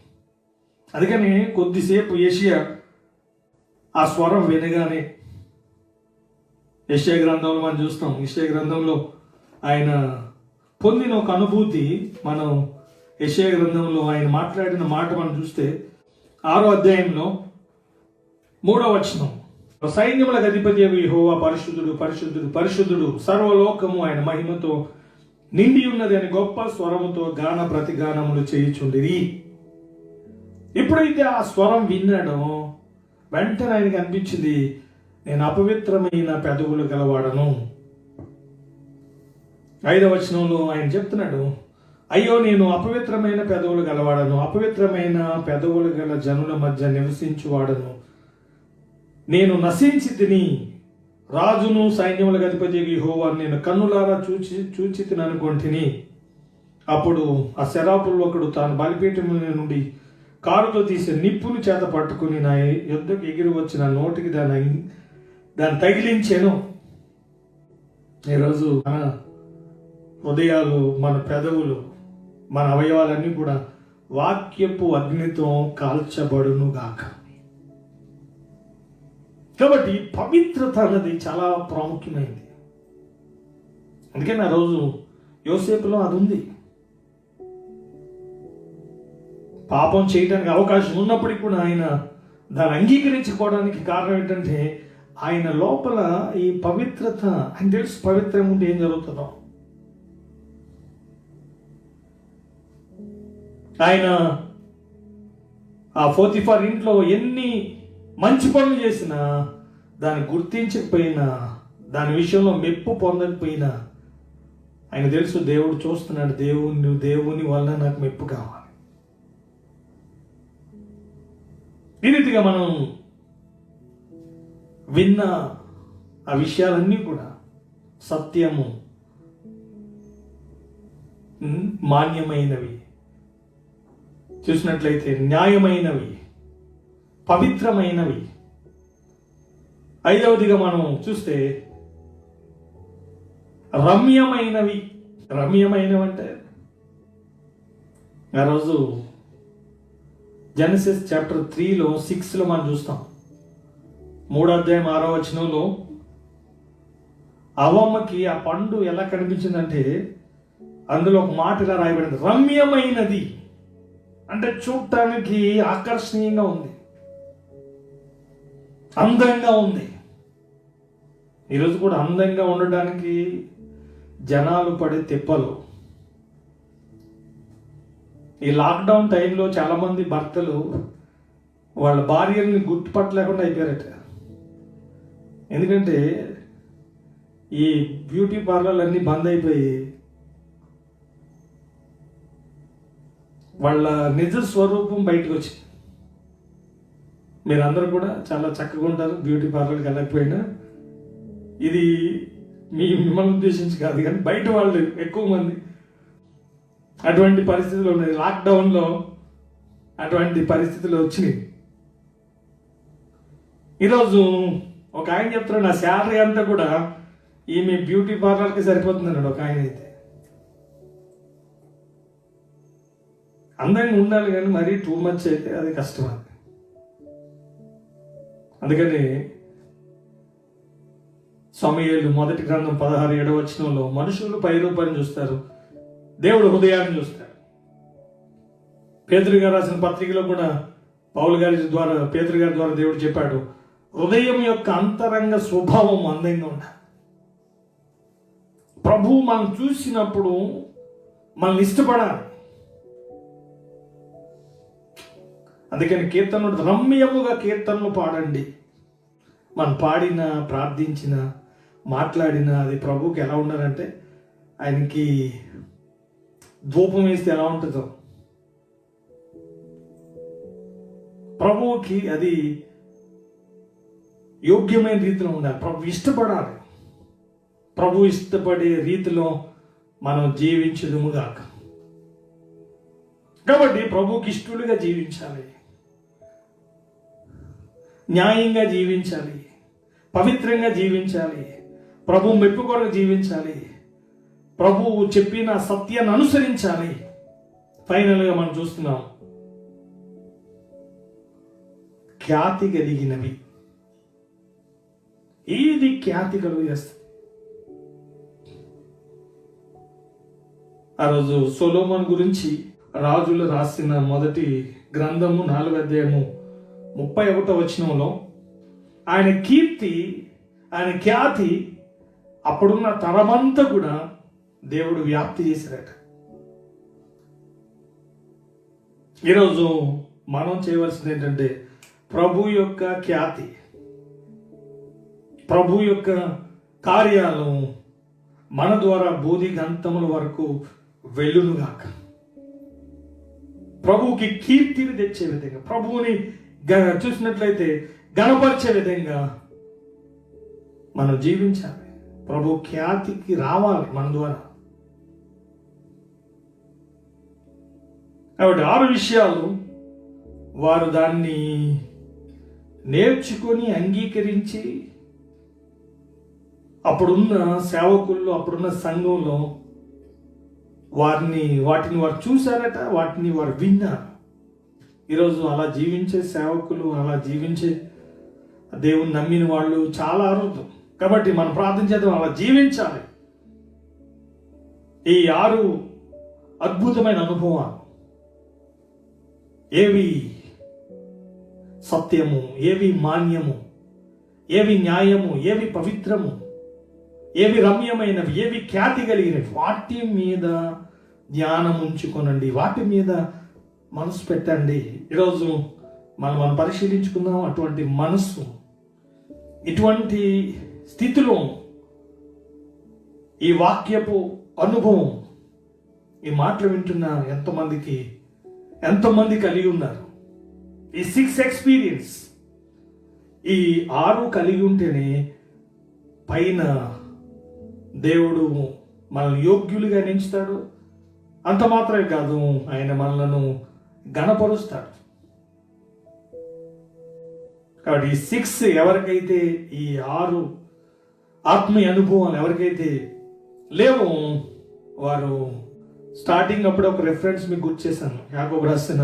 అందుకని కొద్దిసేపు ఏషియా ఆ స్వరం వినగానే యెషయా గ్రంథంలో మనం చూస్తాం. యెషయా గ్రంథంలో ఆయన పొందిన ఒక అనుభూతి మనం యెషయా గ్రంథంలో ఆయన మాట్లాడిన మాట మనం చూస్తే 6వ అధ్యాయంలో 3వ వచనం, సైన్యములకు అధిపతి యెహోవా పరిశుద్ధుడు పరిశుద్ధుడు పరిశుద్ధుడు, సర్వలోకము ఆయన మహిమతో నిండి ఉన్నది అని గొప్ప స్వరముతో గాన ప్రతిగానములు చేయుచుండిరి. ఎప్పుడైతే ఆ స్వరం విన్నాడో వెంటనే ఆయనకి అనిపించింది, నేను అపవిత్రమైన పెదవులు గలవాడను. 5వ వచనంలో ఆయన చెప్తున్నాడు, అయ్యో నేను అపవిత్రమైన పెదవులు గలవాడను, అపవిత్రమైన పెదవులు గల జనుల మధ్య నివసించువాడను, నేను నశించి తిని రాజును సైన్యములకు అధిపతి యెహోవాను నేను కన్నులారా చూచి తిననుకొంటిని. అప్పుడు ఆ శరాపుల్లో ఒకడు తాను బలిపీఠం నుండి కారుతో తీసే నిప్పును చేత పట్టుకుని నా యుద్ధకు ఎగిరి వచ్చి నా నోటికి దాన్ని తగిలించాను. ఈరోజు మన హృదయాలు, మన పెదవులు, మన అవయవాలన్నీ కూడా వాక్యపు అగ్నితో కాల్చబడును గాక. కాబట్టి పవిత్రత అన్నది చాలా ప్రాముఖ్యమైనది. అందుకని ఆ రోజు యోసేపులో అది ఉంది. పాపం చేయడానికి అవకాశం ఉన్నప్పటికీ కూడా ఆయన దాన్ని అంగీకరించుకోవడానికి కారణం ఏంటంటే ఆయన లోపల ఈ పవిత్రత, ఆయన తెలుసు పవిత్రం ఉంటే ఏం జరుగుతుందో. ఆయన ఆ పోతిఫర్ ఇంట్లో ఎన్ని మంచి పనులు చేసినా, దాన్ని గుర్తించకపోయినా, దాని విషయంలో మెప్పు పొందకపోయినా ఆయన తెలుసు దేవుడు చూస్తున్నాడు, దేవుని వలన నాకు మెప్పు కావాలి. ఈ రీతిగా మనం విన్న ఆ విషయాలన్నీ కూడా సత్యము, మాన్యమైనవి, చూసినట్లయితే న్యాయమైనవి, పవిత్రమైనవి. 5వదిగా మనం చూస్తే రమ్యమైనవి. రమ్యమైనవి అంటే ఆ రోజు జెనసిస్ చాప్టర్ 3లో 6లో మనం చూస్తాం. 3వ అధ్యాయం 6వ వచనంలో అవ్వమ్మకి ఆ పండు ఎలా కనిపించిందంటే అందులో ఒక మాట ఇలా రాయబడింది, రమ్యమైనది. అంటే చూడటానికి ఆకర్షణీయంగా ఉంది, అందంగా ఉంది. ఈరోజు కూడా అందంగా ఉండడానికి జనాలు పడే తిప్పలు. ఈ లాక్డౌన్ టైంలో చాలామంది భర్తలు వాళ్ళ భార్యల్ని గుర్తుపట్టలేకుండా అయిపోయారట. ఎందుకంటే ఈ బ్యూటీ పార్లర్లు అన్నీ బంద్ అయిపోయి వాళ్ళ నిజ స్వరూపం బయటకు వచ్చింది. మీరందరూ కూడా చాలా చక్కగా ఉంటారు బ్యూటీ పార్లర్కి వెళ్ళకపోయినా. ఇది మిమ్మల్ని ఉద్దేశించి కాదు, కానీ బయట వాళ్ళు ఎక్కువ మంది అటువంటి పరిస్థితులు ఉన్నాయి. లాక్డౌన్లో అటువంటి పరిస్థితులు వచ్చినాయి. ఈరోజు ఒక ఆయన చెప్తున్నాడు, నా శాలరీ అంతా కూడా ఈమె బ్యూటీ పార్లర్కి సరిపోతుంది అన్నాడు ఒక ఆయన. అయితే అందంగా ఉండాలి కానీ మరీ టూ మచ్ అయితే అది కష్టం. అది అందుకని సమూయేలు 1వ గ్రంథం 16:7 వచనంలో మనుషులు పై రూపాన్ని చూస్తారు, దేవుడు హృదయాన్ని చూస్తాడు. పేతురు గారు రాసిన పత్రికలో కూడా పౌలు గారి ద్వారా, పేతురు గారి ద్వారా దేవుడు చెప్పాడు, హృదయం యొక్క అంతరంగ స్వభావం అందంగా ఉండాలి. ప్రభువు మనం చూసినప్పుడు మనల్ని ఇష్టపడాలి. అందుకని కీర్తనలు రమ్యముగా కీర్తనలు పాడండి. మనం పాడిన, ప్రార్థించిన, మాట్లాడిన అది ప్రభువుకి ఎలా ఉండాలంటే ఆయనకి ధూపం వేస్తే ఎలా ఉంటుందో ప్రభువుకి అది యోగ్యమైన రీతిలో ఉండాలి. ప్రభు ఇష్టపడాలి. ప్రభు ఇష్టపడే రీతిలో మనం జీవించదుముగాక. కాబట్టి ప్రభువుకి ఇష్టలుగా జీవించాలి, న్యాయంగా జీవించాలి, పవిత్రంగా జీవించాలి, ప్రభు మెప్పు కొరకు జీవించాలి, ప్రభువు చెప్పిన సత్యాన్ని అనుసరించాలి. ఫైనల్గా మనం చూస్తున్నాం, ఖ్యాతి కలిగినవి. కీర్తి ఖ్యాతి కలుగు చేస్తుంది. ఆ రోజు సొలొమోను గురించి రాజులు రాసిన మొదటి గ్రంథము 4వ అధ్యాయము 31వ వచనంలో ఆయన కీర్తి, ఆయన ఖ్యాతి అప్పుడున్న తరమంతా కూడా దేవుడు వ్యాప్తి చేశారట. ఈరోజు మనం చేయవలసింది ఏంటంటే ప్రభు యొక్క ఖ్యాతి, ప్రభు యొక్క కార్యాలు మన ద్వారా బూది గంతముల వరకు వెళ్ళునుగాక. ప్రభువుకి కీర్తిని తెచ్చే విధంగా, ప్రభువుని చూసినట్లయితే గణపరిచే విధంగా మనం జీవించాలి. ప్రభు ఖ్యాతికి రావాలి మన ద్వారా. కాబట్టి 6 విషయాలు వారు దాన్ని నేర్చుకొని అంగీకరించి అప్పుడున్న సేవకుల్లో, అప్పుడున్న సంఘంలో వాటిని వారు చూశారట, వాటిని వారు విన్నారు. ఈరోజు అలా జీవించే సేవకులు, అలా జీవించే దేవుని నమ్మిన వాళ్ళు చాలా అరుదు. కాబట్టి మనం ప్రార్థన చేద్దాం, అలా జీవించాలి. ఈ 6 అద్భుతమైన అనుభవాలు, ఏవి సత్యము, ఏవి మాన్యము, ఏవి న్యాయము, ఏవి పవిత్రము, ఏవి రమ్యమైనవి, ఏవి ఖ్యాతి కలిగినవి, వాటి మీద ధ్యానం ఉంచుకోనండి, వాటి మీద మనసు పెట్టండి. ఈరోజు మనం పరిశీలించుకుందాం. అటువంటి మనసు, ఇటువంటి స్థితిలో ఈ వాక్యపు అనుభవం, ఈ మాటలు వింటున్న ఎంతమంది కలిగి ఉన్నారు? ఈ 6 ఎక్స్పీరియన్స్, ఈ 6 కలిగి ఉంటేనే పైన దేవుడు మనల్ని యోగ్యులుగా ఎంచుతాడు. అంత మాత్రమే కాదు, ఆయన మనలను గణపరుస్తాడు. కాబట్టి ఈ 6 ఎవరికైతే, ఈ 6 ఆత్మీయ అనుభవాలు ఎవరికైతే లేవో వారు స్టార్టింగ్ అప్పుడు ఒక రెఫరెన్స్ మీకు గుర్తు చేశాను. యాకోబు రాసిన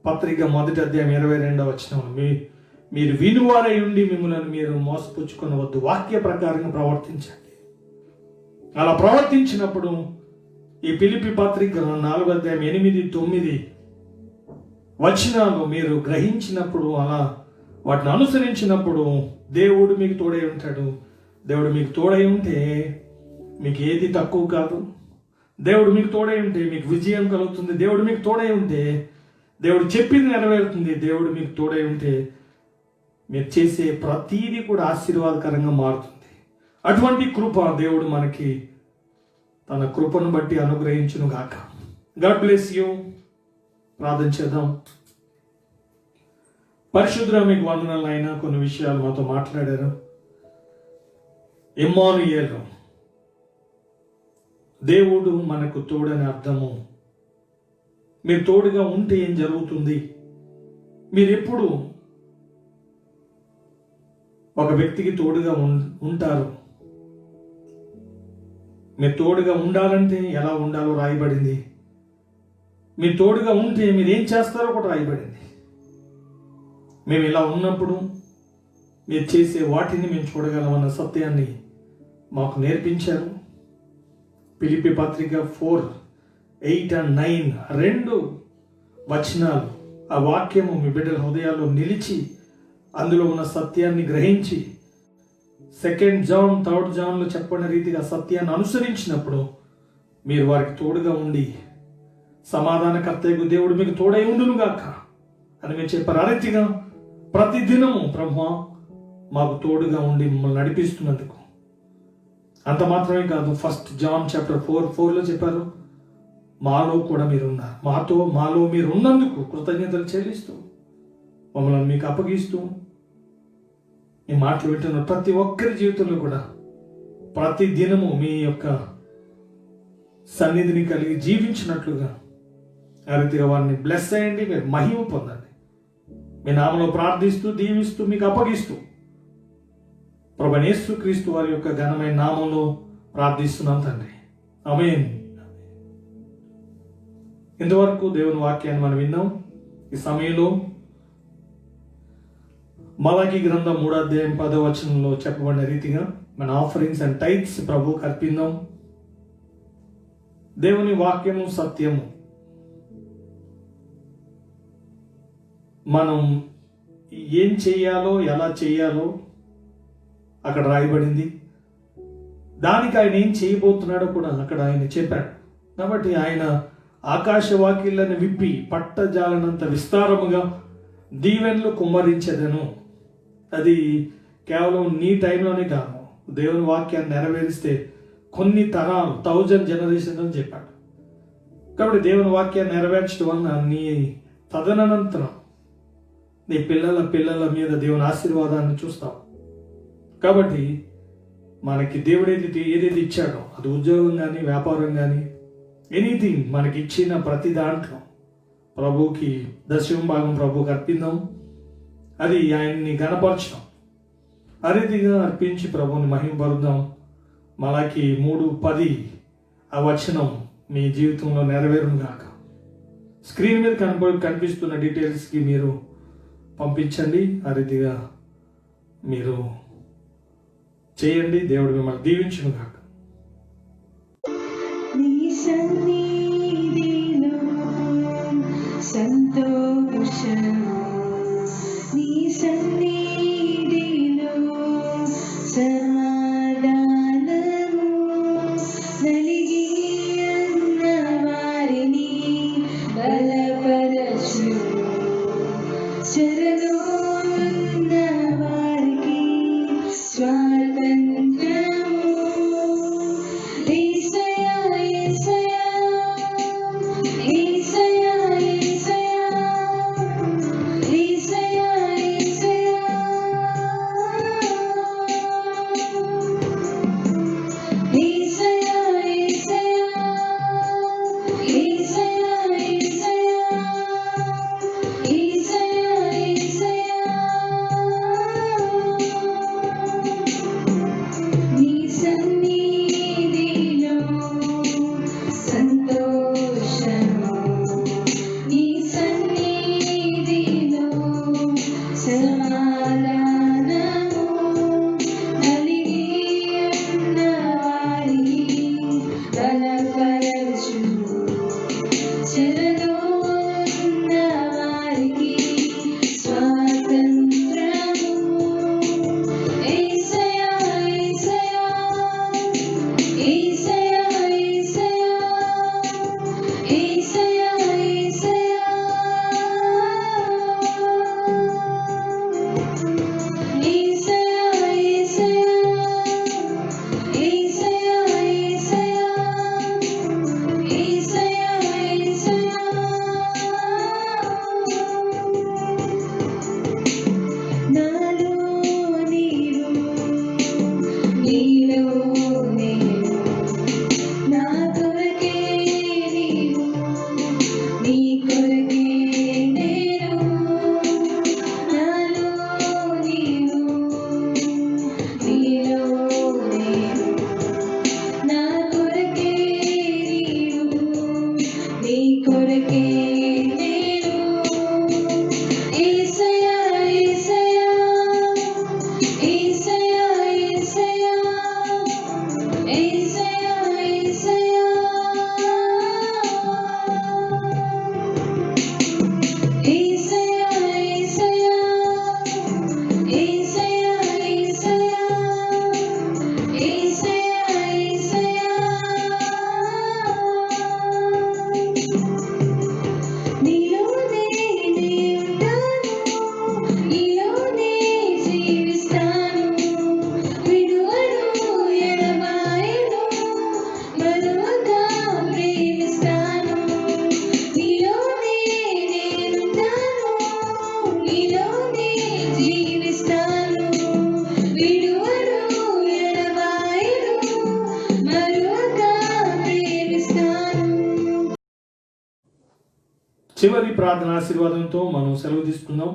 పత్రిక 1వ అధ్యాయం 22వ వచనం, మీరు వినువారై ఉండి మిమ్మల్ని మీరు మోసపుచ్చుకొనవద్దు, వాక్య ప్రకారంగా ప్రవర్తించండి. అలా ప్రవర్తించినప్పుడు ఈ ఫిలిప్పీ పత్రిక 4వ అధ్యాయం 8, 9 వచనాలు మీరు గ్రహించినప్పుడు, అలా వాటిని అనుసరించినప్పుడు దేవుడు మీకు తోడై ఉంటాడు. దేవుడు మీకు తోడై ఉంటే మీకు ఏది తక్కువ కాదు. దేవుడు మీకు తోడై ఉంటే మీకు విజయం కలుగుతుంది. దేవుడు మీకు తోడై ఉంటే దేవుడు చెప్పింది నెరవేరుతుంది. దేవుడు మీకు తోడై ఉంటే మీరు చేసే ప్రతీది కూడా ఆశీర్వాదకరంగా మారుతుంది. అటువంటి కృప దేవుడు మనకి తన కృపను బట్టి అనుగ్రహించును గాక. God bless you. ప్రార్థన చేద్దాం. పరిశుద్ధుడా, మీకు వందనాలు. అయినా కొన్ని విషయాలు మాతో మాట్లాడారు. ఇమ్మానుయేలు, దేవుడు మనకు తోడని అర్థము. మీరు తోడుగా ఉంటే ఏం జరుగుతుంది? మీరు ఎప్పుడు ఒక వ్యక్తికి తోడుగా ఉంటారు. మీరు తోడుగా ఉండాలంటే ఎలా ఉండాలో రాయబడింది. మీరు తోడుగా ఉంటే మీరు ఏం చేస్తారో కూడా రాయబడింది. మేము ఇలా ఉన్నప్పుడు మీరు చేసే వాటిని మేము చూడగలమన్న సత్యాన్ని మాకు నేర్పించారు. ఫిలిప్పీ పత్రిక 4, 8 and 9 2 వచనాలు, ఆ వాక్యము మీ బిడ్డల హృదయాల్లో నిలిచి అందులో ఉన్న సత్యాన్ని గ్రహించి 2 John 3 Johnలో చెప్పిన రీతిగా సత్యాన్ని అనుసరించినప్పుడు మీరు వారికి తోడుగా ఉండి, సమాధానకర్తయ్యకు దేవుడు మీకు తోడై ఉండునుగాక అని మీరు చెప్పారు. ఆ రీతిగా ప్రతిదినము ప్రభువా మాకు తోడుగా ఉండి మిమ్మల్ని నడిపిస్తున్నందుకు. అంత మాత్రమే కాదు, 1 John chapter 4:4లో చెప్పారు, మాలో కూడా మీరు ఉన్నారు. మాలో మీరు ఉన్నందుకు కృతజ్ఞతలు చెల్లిస్తూ మమ్మల్ని మీకు అప్పగిస్తూ ఈ మాటలు వింటున్న ప్రతి ఒక్కరి జీవితంలో కూడా ప్రతి దినము మీ యొక్క సన్నిధిని కలిగి జీవించినట్లుగా ఆ రీతిగా వారిని బ్లెస్ అయ్యండి. మీరు మహిమ పొందండి. మీ నామములో ప్రార్థిస్తూ దీవిస్తూ మీకు అప్పగిస్తూ ప్రభువైన యేసుక్రీస్తు వారి యొక్క ఘనమైన నామంలో ప్రార్థిస్తున్నాం తండ్రి. ఆమేన్. ఇంతవరకు దేవుని వాక్యాన్ని మనం విన్నాం. ఈ సమయంలో మలాకి గ్రంథం 3వ అధ్యాయం 10వ వచనంలో చెప్పబడిన రీతిగా మన ఆఫరింగ్స్ అండ్ టైట్స్ ప్రభువుకు అర్పిందాం. దేవుని వాక్యము సత్యము. మనం ఏం చేయాలో ఎలా చేయాలో అక్కడ రాయబడింది. దానికి ఆయన ఏం చేయబోతున్నాడో కూడా అక్కడ ఆయన చెప్పాడు. కాబట్టి ఆయన ఆకాశ వాకిళ్లను విప్పి పట్టజాలనంత విస్తారముగా దీవెనలు కుమ్మరించెదను. అది కేవలం నీ టైంలోనే కాదు, దేవుని వాక్యాన్ని నెరవేరిస్తే కొన్ని తరాలు 1000 జనరేషన్ అని చెప్పాడు. కాబట్టి దేవుని వాక్యాన్ని నెరవేర్చడం వలన నీ తదనంతరం నీ పిల్లల పిల్లల మీద దేవుని ఆశీర్వాదాన్ని చూస్తావు. కాబట్టి మనకి దేవుడు ఏదైతే ఇచ్చాడో, అది ఉద్యోగం కానీ వ్యాపారం కానీ ఎనీథింగ్, మనకి ఇచ్చిన ప్రతి దాంట్లో ప్రభువుకి దశమ భాగం ప్రభువుకి అర్పిద్దాం. అది ఆయన్ని గణపరచడం, ఆ రీతిగా అర్పించి ప్రభువుని మహిమపరుద్దాం. మలాకి 3:10 ఆ వచనం మీ జీవితంలో నెరవేరును గాక. స్క్రీన్ మీద కనిపిస్తున్న డీటెయిల్స్కి మీరు పంపించండి. ఆ రీతిగా మీరు చేయండి. దేవుడు మిమ్మల్ని దీవించును గాక. నీ సన్నిధిలో సంతోషము, నీ సన్నిధిలో సమాధానము, నలిగి ఉన్న వారిని బలపరచు, చెరలో ఉన్న వారికి స్వాతంత్ర్యము. యేసయ్యా యేసయ్యా యేసయ్యా యేసయ్యా యేసయ్యా యేసయ్యా యేసయ్యా యేసయ్యా యేసయ్యా యేసయ్యా నీ సన్నిధిలో సంతోషము, నీ సన్నిధిలో సమాధానము, నలిగి ఉన్న వారిని బలపరచు, చెరలో ఉన్న వారికి స్వాతంత్ర్యము. యేసయ్యా యేసయ్యా యేసయ్యా యేసయ్యా యేసయ్యా యేసయ్యా యేసయ్యా యేసయ్యా యేసయ్యా నాలో నీవు, నీలో నేను, నా కొరకే నీవు, నీ కొరకే నేను. నాలో నీవు, నీలో నేను, నా కొరకే నీవు, నీ కొరకే నేను. యేసయ్యా యేసయ్యా యేసయ్యా యేసయ్యా యేసయ్యా యేసయ్యా యేసయ్యా యేసయ్యా యేసయ్యా నీలోనే నే ఉంటాను, నీలోనే జీవిస్తాను, విడువను ఎడబాయను, మరువగా ప్రేమిస్తాను. నీలోనే నేనుంటాను, నీలోనే జీవిస్తాను, విడువను ఎడబాయను, మరువగా ప్రేమిస్తాను. చివరి ప్రార్థన ఆశీర్వాదంతో మనం సెలవు తీసుకుందాం.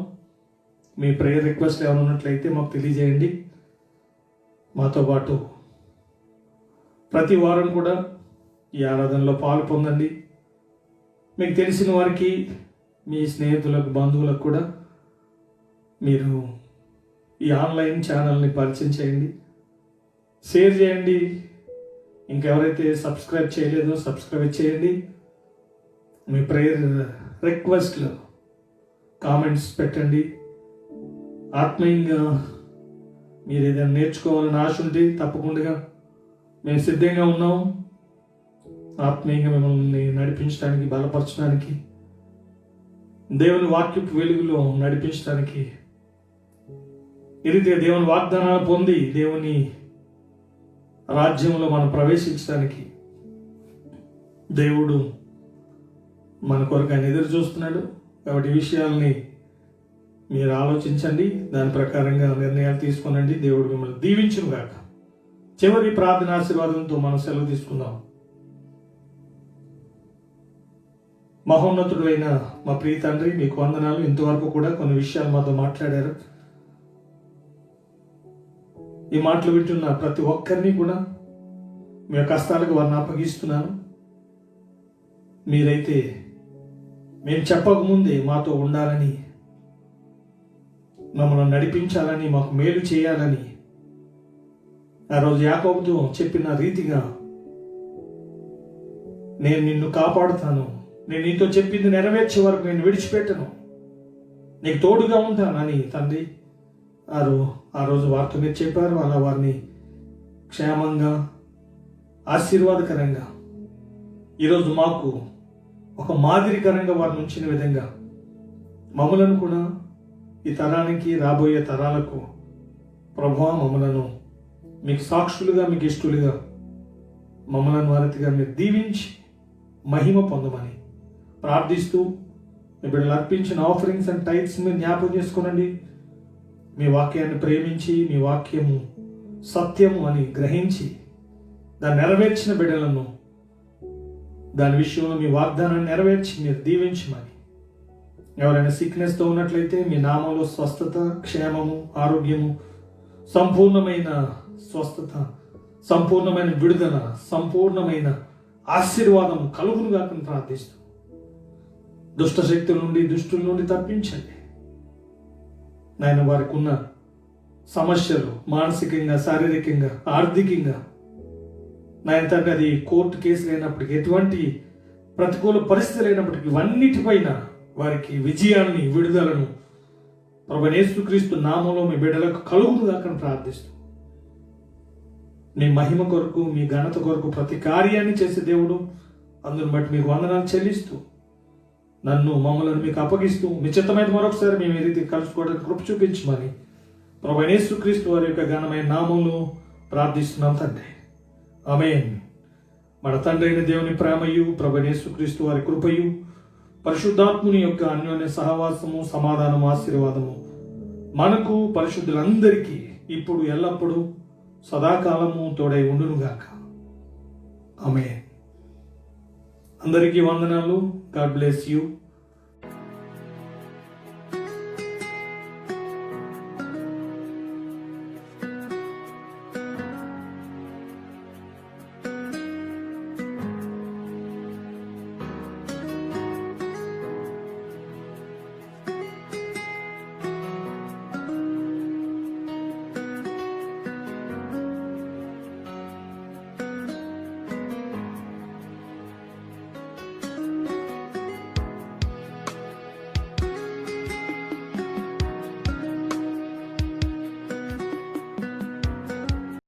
మీ ప్రేయర్ రిక్వెస్ట్ ఏమైనా ఉన్నట్లయితే మాకు తెలియజేయండి. మాతో పాటు ప్రతి వారం కూడా ఈ ఆరాధనలో పాలు పొందండి. మీకు తెలిసిన వారికి, మీ స్నేహితులకు, బంధువులకు కూడా మీరు ఈ ఆన్లైన్ ఛానల్ని పరిచయం చేయండి, షేర్ చేయండి. ఇంకెవరైతే సబ్స్క్రైబ్ చేయలేదో సబ్స్క్రైబ్ చేయండి. మీ ప్రేయర్ రిక్వెస్ట్లు కామెంట్స్ పెట్టండి. ఆత్మీయంగా మీరు ఏదైనా నేర్చుకోవాలని ఆశ ఉంటే తప్పకుండా మేము సిద్ధంగా ఉన్నాం. ఆత్మీయంగా మిమ్మల్ని నడిపించడానికి, బలపరచడానికి, దేవుని వాక్యపు వెలుగులో నడిపించడానికి, ఈ రీతిగా దేవుని వాగ్దానాలు పొంది దేవుని రాజ్యంలో మనం ప్రవేశించడానికి దేవుడు మన కొరకు ఆయన ఎదురు చూస్తున్నాడు. కాబట్టి ఈ విషయాల్ని మీరు ఆలోచించండి, దాని ప్రకారంగా నిర్ణయాలు తీసుకోనండి. దేవుడు మిమ్మల్ని దీవించును గాక. చివరి ప్రార్థన ఆశీర్వాదంతో మనం సెలవు తీసుకుందాం. మహోన్నతుడైన మా ప్రియ తండ్రి, మీకు వందనాలు. ఇంతవరకు కూడా కొన్ని విషయాలు మాతో మాట్లాడారు. ఈ మాటలు వింటున్న ప్రతి ఒక్కరిని కూడా మీ యొక్క కష్టాలకు వారిని అప్పగిస్తున్నాను. మీరైతే మేము చెప్పకముందే మాతో ఉండాలని, మమ్మల్ని నడిపించాలని, మాకు మేలు చేయాలని ఆ రోజు యాకోబుతో చెప్పిన రీతిగా నేను నిన్ను కాపాడుతాను, నేను నీతో చెప్పింది నెరవేర్చే వరకు నేను విడిచిపెట్టను, నీకు తోడుగా ఉంటానని తండ్రి ఆ రోజు వారితో మీరు చెప్పారు. అలా వారిని క్షేమంగా, ఆశీర్వాదకరంగా ఈరోజు మాకు ఒక మాదిరికరంగా వారిని ఉంచిన విధంగా మమ్మలను కూడా ఈ తరానికి, రాబోయే తరాలకు ప్రభువా మమ్మలను మీకు సాక్షులుగా, మీకు ఇష్టలుగా మమ్మలను వారిగా మీరు దీవించి మహిమ పొందమని ప్రార్థిస్తూ, మీ బిడ్డలు అర్పించిన ఆఫరింగ్స్ అండ్ టైట్స్ మీరు జ్ఞాపకం చేసుకోనండి. మీ వాక్యాన్ని ప్రేమించి, మీ వాక్యము సత్యము అని గ్రహించి దాన్ని నెరవేర్చిన బిడ్డలను, దాని విషయంలో మీ వాగ్దానాన్ని నెరవేర్చి మీరు దీవించమని, ఎవరైనా సిక్నెస్తో ఉన్నట్లయితే మీ నామంలో స్వస్థత, క్షేమము, ఆరోగ్యము, సంపూర్ణమైన స్వస్థత, సంపూర్ణమైన విడుదల, సంపూర్ణమైన ఆశీర్వాదం కలుగును కాకని ప్రార్థిస్తూ, దుష్ట శక్తుల నుండి, దుష్టుల నుండి తప్పించండి నాయన. వారికి ఉన్న సమస్యలు మానసికంగా, శారీరకంగా, ఆర్థికంగా నాయన తండ్రి, అది కోర్టు కేసులు అయినప్పటికీ, ఎటువంటి ప్రతికూల పరిస్థితులు అయినప్పటికీ ఇవన్నిటిపైన వారికి విజయాన్ని, విడుదలను ప్రభువైన యేసుక్రీస్తు నామంలో మీ బిడ్డలకు కలుగును కాకని ప్రార్థిస్తూ, మీ మహిమ కొరకు, మీ ఘనత కొరకు ప్రతి కార్యాన్ని చేసే దేవుడు, అందుని బట్టి మీకు వందనాలు చెల్లిస్తూ, నన్ను, మమ్మల్ని మీకు అప్పగిస్తూ, మీ చిత్తమైన మరొకసారి మేము ఈ రీతి కలుసుకోవడానికి కృప చూపించమని ప్రభువైన యేసుక్రీస్తు వారి యొక్క ఘనమైన నామంలో ప్రార్థిస్తున్నాం తండ్రి. ఆమేన్. మన తండ్రి అయిన దేవుని ప్రేమయు, ప్రభువైన యేసుక్రీస్తు వారి కృపయు, పరిశుద్ధాత్ముని యొక్క అన్యోన్య సహవాసము, సమాధానము, ఆశీర్వాదము మనకు పరిశుద్ధులందరికీ ఇప్పుడు ఎల్లప్పుడూ సదాకాలము తోడై ఉండునుగాక. ఆమేన్. అందరికీ వందనాలు. God bless you.